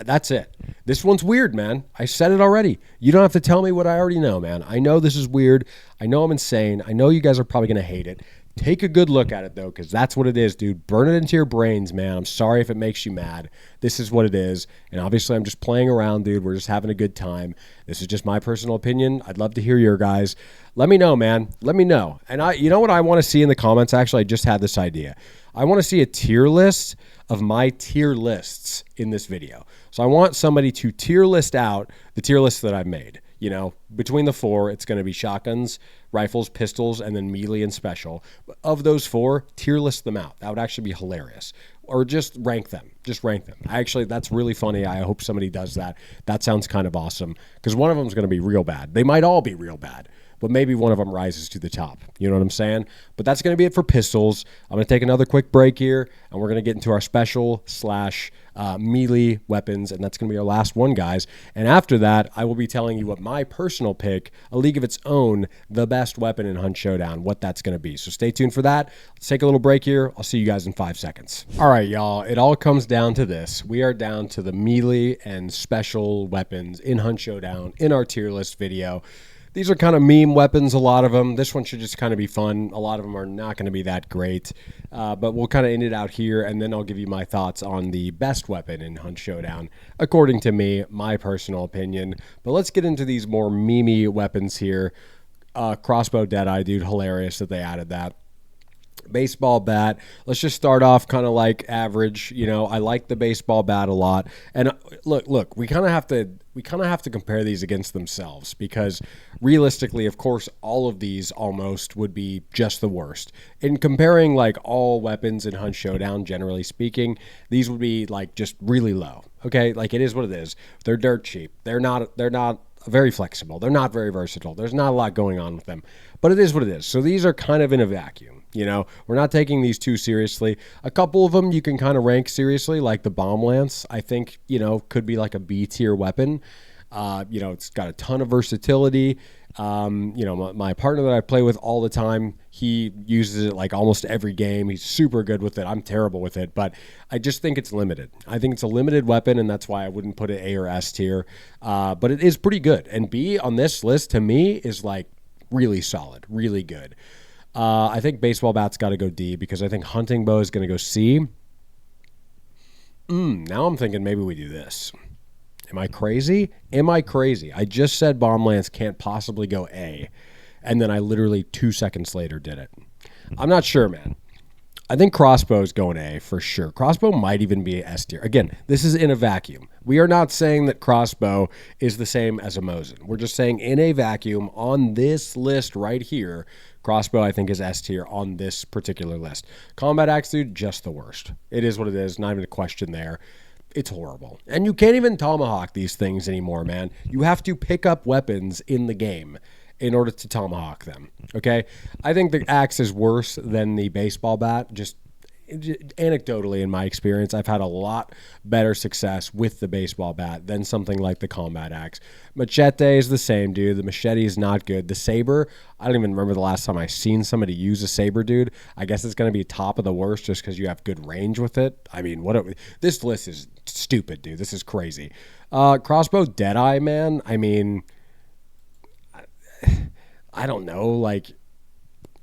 That's it. This one's weird, man. I said it already. You don't have to tell me what I already know, man. I know this is weird. I know I'm insane. I know you guys are probably going to hate it. Take a good look at it, though, because that's what it is, dude. Burn it into your brains, man. I'm sorry if it makes you mad. This is what it is. And obviously, I'm just playing around, dude. We're just having a good time. This is just my personal opinion. I'd love to hear your guys. Let me know, man. Let me know. And you know what I want to see in the comments? Actually, I just had this idea. I want to see a tier list of my tier lists in this video. So I want somebody to tier list out the tier list that I've made. You know, between the 4, it's going to be shotguns, rifles, pistols, and then melee and special. Of those 4, tier list them out. That would actually be hilarious. Or just rank them. Just rank them. Actually, that's really funny. I hope somebody does that. That sounds kind of awesome. Because one of them is going to be real bad. They might all be real bad. But maybe one of them rises to the top. You know what I'm saying? But that's going to be it for pistols. I'm going to take another quick break here, and we're going to get into our special / melee weapons, and that's going to be our last one, guys. And after that, I will be telling you what my personal pick, a league of its own, the best weapon in Hunt Showdown, what that's going to be. So stay tuned for that. Let's take a little break here. I'll see you guys in 5 seconds. All right, y'all. It all comes down to this. We are down to the melee and special weapons in Hunt Showdown in our tier list video. These are kind of meme weapons, a lot of them. This one should just kind of be fun. A lot of them are not going to be that great. But we'll kind of end it out here, and then I'll give you my thoughts on the best weapon in Hunt Showdown, according to me, my personal opinion. But let's get into these more meme weapons here. Crossbow Deadeye, dude, hilarious that they added that. Baseball bat. Let's just start off kind of like average. You know, I like the baseball bat a lot. And look, we kind of have to compare these against themselves because realistically, of course, all of these almost would be just the worst. In comparing like all weapons in Hunt Showdown, generally speaking, these would be like just really low. Okay, like it is what it is. They're dirt cheap. They're not very flexible. They're not very versatile. There's not a lot going on with them, but it is what it is. So these are kind of in a vacuum. You know, we're not taking these too seriously. A couple of them you can kind of rank seriously, like the bomb lance. I think, you know, could be like a B tier weapon. You know, it's got a ton of versatility. You know, my partner that I play with all the time, he uses it like almost every game. He's super good with it. I'm terrible with it, but I just think it's limited. I think it's a limited weapon, and that's why I wouldn't put it A or S tier. But it is pretty good. And B on this list, to me, is like really solid, really good. I think baseball bat's got to go D because I think hunting bow is going to go C. Now I'm thinking maybe we do this. Am I crazy? Am I crazy? I just said bomb lance can't possibly go A, and then I literally 2 seconds later did it. I'm not sure, man. I think crossbow is going A for sure. Crossbow might even be S tier. Again, this is in a vacuum. We are not saying that crossbow is the same as a Mosin. We're just saying in a vacuum on this list right here, crossbow I think is S tier on this particular list. Combat axe, dude, just the worst. It is what it is. Not even a question there. It's horrible. And you can't even tomahawk these things anymore, man. You have to pick up weapons in the game in order to tomahawk them, okay? I think the axe is worse than the baseball bat. Just anecdotally, in my experience, I've had a lot better success with the baseball bat than something like the combat axe. Machete is the same, dude. The machete is not good. The saber, I don't even remember the last time I seen somebody use a saber, dude. I guess it's going to be top of the worst just because you have good range with it. I mean, this list is stupid, dude. This is crazy. Crossbow Deadeye, man. I mean, I don't know. Like,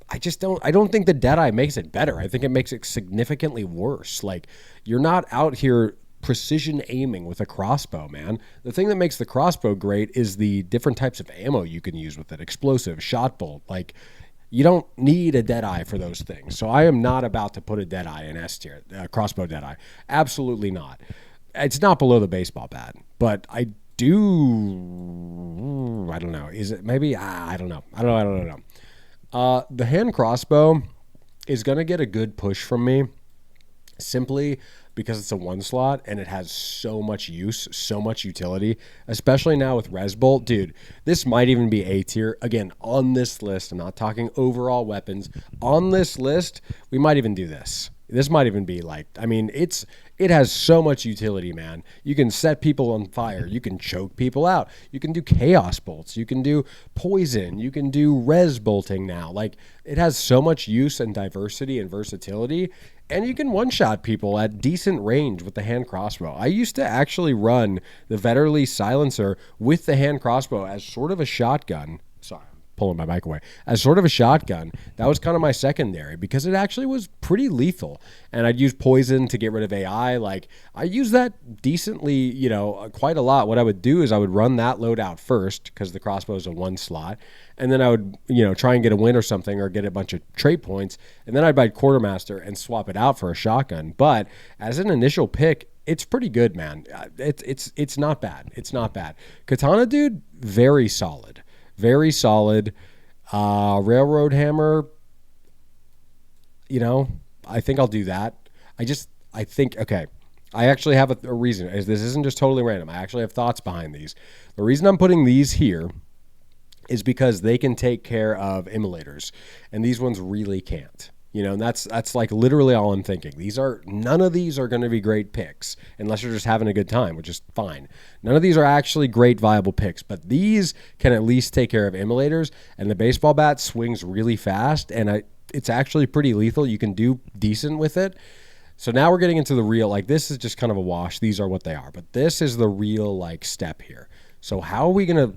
I don't think the Deadeye makes it better. I think it makes it significantly worse. Like, you're not out here precision aiming with a crossbow, man. The thing that makes the crossbow great is the different types of ammo you can use with it. Explosive, shot bolt. Like, you don't need a Deadeye for those things. So I am not about to put a Deadeye in S tier, crossbow Deadeye. Absolutely not. It's not below the baseball bat, but I don't know. Is it maybe? I don't know. I don't know. The hand crossbow is going to get a good push from me simply because it's a one slot and it has so much use, so much utility, especially now with Res Bolt. Dude, this might even be A tier. Again, on this list, I'm not talking overall weapons. On this list, we might even do this. This might even be like, I mean, it has so much utility, man. You can set people on fire. You can choke people out. You can do chaos bolts. You can do poison. You can do res bolting now. Like, it has so much use and diversity and versatility. And you can one-shot people at decent range with the hand crossbow. I used to actually run the Vetterli silencer with the hand crossbow as sort of a shotgun. Sorry, I'm pulling my mic away. As sort of a shotgun. That was kind of my secondary because it actually was pretty lethal. And I'd use poison to get rid of AI. Like, I use that decently, quite a lot. What I would do is I would run that loadout first because the crossbow is a one slot. And then I would, try and get a win or something or get a bunch of trait points. And then I'd buy Quartermaster and swap it out for a shotgun. But as an initial pick, it's pretty good, man. It's not bad. It's not bad. Katana, dude, very solid. Very solid. Railroad Hammer, I think I'll do that. I think, okay, I actually have a reason. This isn't just totally random. I actually have thoughts behind these. The reason I'm putting these here is because they can take care of immolators, and these ones really can't. And that's like literally all I'm thinking. None of these are going to be great picks unless you're just having a good time, which is fine. None of these are actually great viable picks, but these can at least take care of immolators, and the baseball bat swings really fast, and it's actually pretty lethal. You can do decent with it. So now we're getting into the real, like, this is just kind of a wash. These are what they are, but this is the real, like, step here. So how are we gonna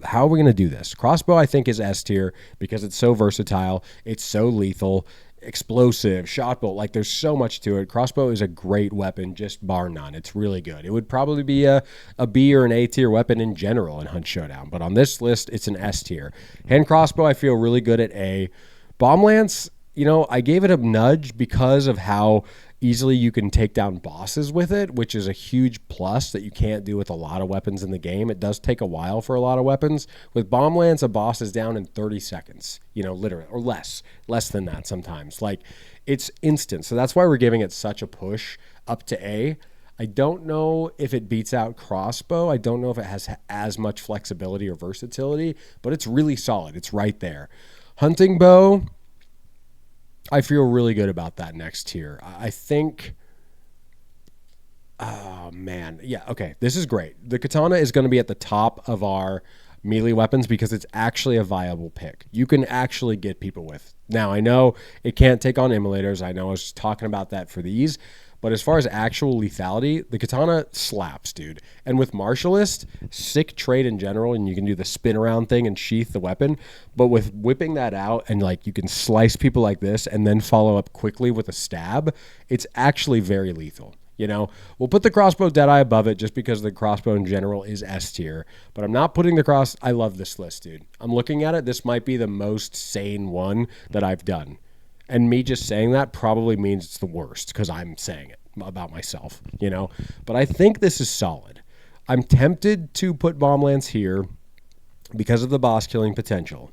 do this? Crossbow, I think, is S tier because it's so versatile. It's so lethal, explosive, shot bolt. Like, there's so much to it. Crossbow is a great weapon, just bar none. It's really good. It would probably be a B or an A tier weapon in general in Hunt Showdown, but on this list, it's an S tier. Hand crossbow, I feel really good at A. Bomb lance, I gave it a nudge because of how easily you can take down bosses with it, which is a huge plus that you can't do with a lot of weapons in the game. It does take a while for a lot of weapons. With Bomb Lance, a boss is down in 30 seconds, literally, or less than that sometimes. Like, it's instant. So that's why we're giving it such a push up to A. I don't know if it beats out crossbow. I don't know if it has as much flexibility or versatility, but it's really solid. It's right there. Hunting bow, I feel really good about that next tier. I think, oh man, yeah, okay, this is great. The katana is going to be at the top of our melee weapons because it's actually a viable pick. You can actually get people with. Now, I know it can't take on immolators. I know I was talking about that for these, But as far as actual lethality, the katana slaps, dude. And with martialist, sick trait in general, and you can do the spin around thing and sheath the weapon. But with whipping that out and like you can slice people like this and then follow up quickly with a stab, it's actually very lethal. You know, we'll put the crossbow Deadeye above it just because the crossbow in general is S tier. But I'm not putting I love this list, dude. I'm looking at it. This might be the most sane one that I've done. And me just saying that probably means it's the worst because I'm saying it about myself, you know. But I think this is solid. I'm tempted to put Bomblands here because of the boss killing potential.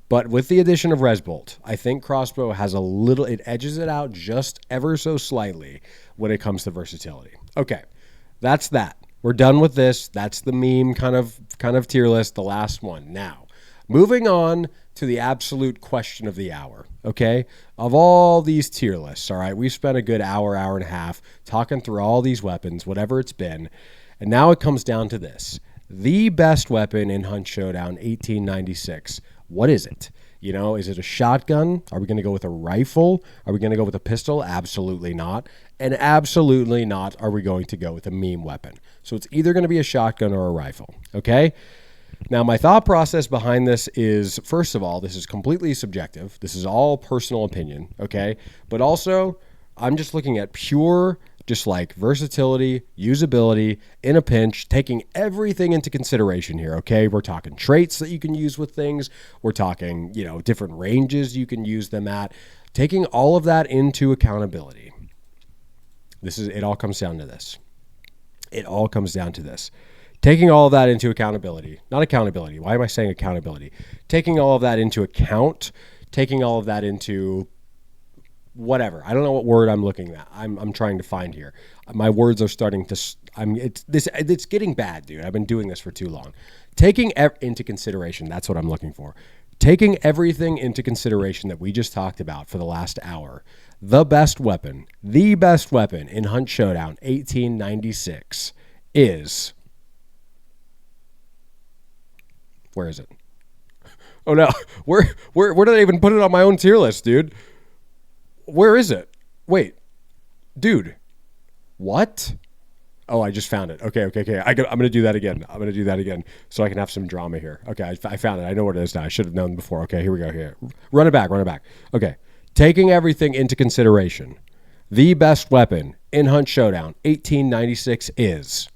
But with the addition of Resbolt, I think crossbow has it edges it out just ever so slightly when it comes to versatility. Okay, that's that. We're done with this. That's the meme kind of tier list, the last one. Now, moving on to the absolute question of the hour, okay? Of all these tier lists, all right, we've spent a good hour and a half talking through all these weapons, whatever it's been, and now it comes down to this. The best weapon in Hunt Showdown 1896. What is it? You know, is it a shotgun? Are we going to go with a rifle? Are we going to go with a pistol? Absolutely not. And absolutely not are we going to go with a meme weapon. So it's either going to be a shotgun or a rifle, okay? Now, my thought process behind this is, first of all, this is completely subjective. This is all personal opinion, okay? But also, I'm just looking at pure, just like versatility, usability, in a pinch, taking everything into consideration here, okay? We're talking traits that you can use with things. We're talking, you know, different ranges you can use them at. Taking all of that into accountability. It all comes down to this. It all comes down to this. Taking all of that into accountability, not accountability. Why am I saying accountability? Taking all of that into account, taking all of that into whatever. I don't know what word I'm looking at. I'm trying to find here. My words are starting to. It's getting bad, dude. I've been doing this for too long. Taking into consideration. That's what I'm looking for. Taking everything into consideration that we just talked about for the last hour. The best weapon in Hunt Showdown 1896 is. Where is it? Oh no, where did I even put it on my own tier list, dude? Where is it? Wait, dude, what? Oh, I just found it. Okay. I'm gonna do that again. So I can have some drama here. Okay, I found it. I know what it is now. I should have known before. Okay, here we go. Here, run it back. Okay, taking everything into consideration, the best weapon in Hunt Showdown 1896 is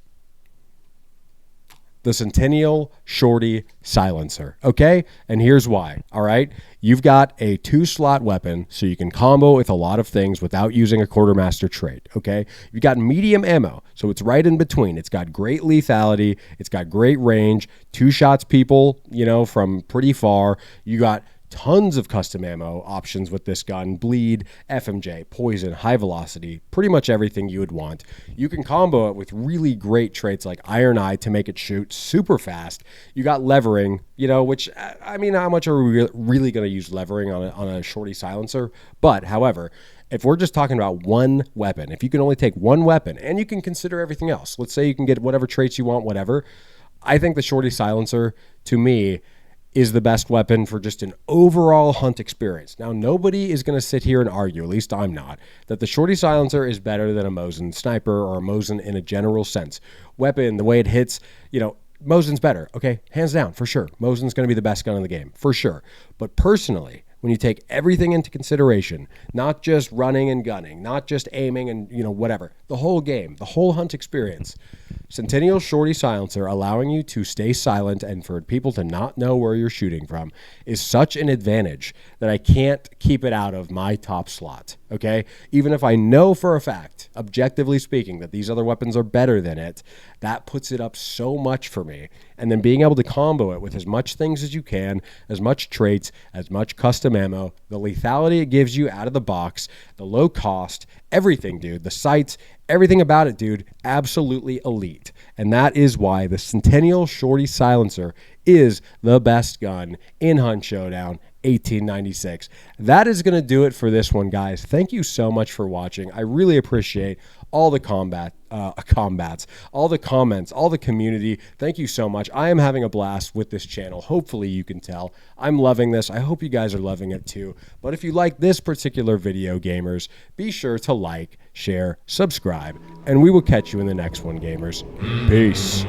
the Centennial Shorty Silencer, okay? And here's why, all right? You've got a 2-slot weapon, so you can combo with a lot of things without using a Quartermaster trait, okay? You've got medium ammo, so it's right in between. It's got great lethality. It's got great range. 2 shots people, you know, from pretty far. You got tons of custom ammo options with this gun. Bleed, FMJ, poison, high velocity, pretty much everything you would want. You can combo it with really great traits like Iron Eye to make it shoot super fast. You got levering, you know, which, I mean, how much are we really going to use levering on a Shorty Silencer? But, however, if we're just talking about one weapon, if you can only take one weapon and you can consider everything else, let's say you can get whatever traits you want, whatever, I think the Shorty Silencer, to me, is the best weapon for just an overall hunt experience. Now, nobody is going to sit here and argue, at least I'm not, that the Shorty Silencer is better than a Mosin sniper or a Mosin in a general sense. Weapon, the way it hits, you know, Mosin's better, okay? Hands down, for sure. Mosin's going to be the best gun in the game, for sure. But personally, when you take everything into consideration, not just running and gunning, not just aiming and, you know, whatever, the whole game, the whole hunt experience, Centennial Shorty Silencer allowing you to stay silent and for people to not know where you're shooting from is such an advantage that I can't keep it out of my top slot, okay? Even if I know for a fact, objectively speaking, that these other weapons are better than it, that puts it up so much for me. And then being able to combo it with as much things as you can, as much traits, as much custom ammo, the lethality it gives you out of the box, the low cost, everything, dude, the sights, everything about it, dude, absolutely elite. And that is why the Centennial Shorty Silencer is the best gun in Hunt Showdown 1896. That is going to do it for this one, guys. Thank you so much for watching. I really appreciate all the combats, all the comments, all the community. Thank you so much. I am having a blast with this channel. Hopefully you can tell. I'm loving this. I hope you guys are loving it too. But if you like this particular video, gamers, be sure to like, share, subscribe, and we will catch you in the next one, gamers. Peace.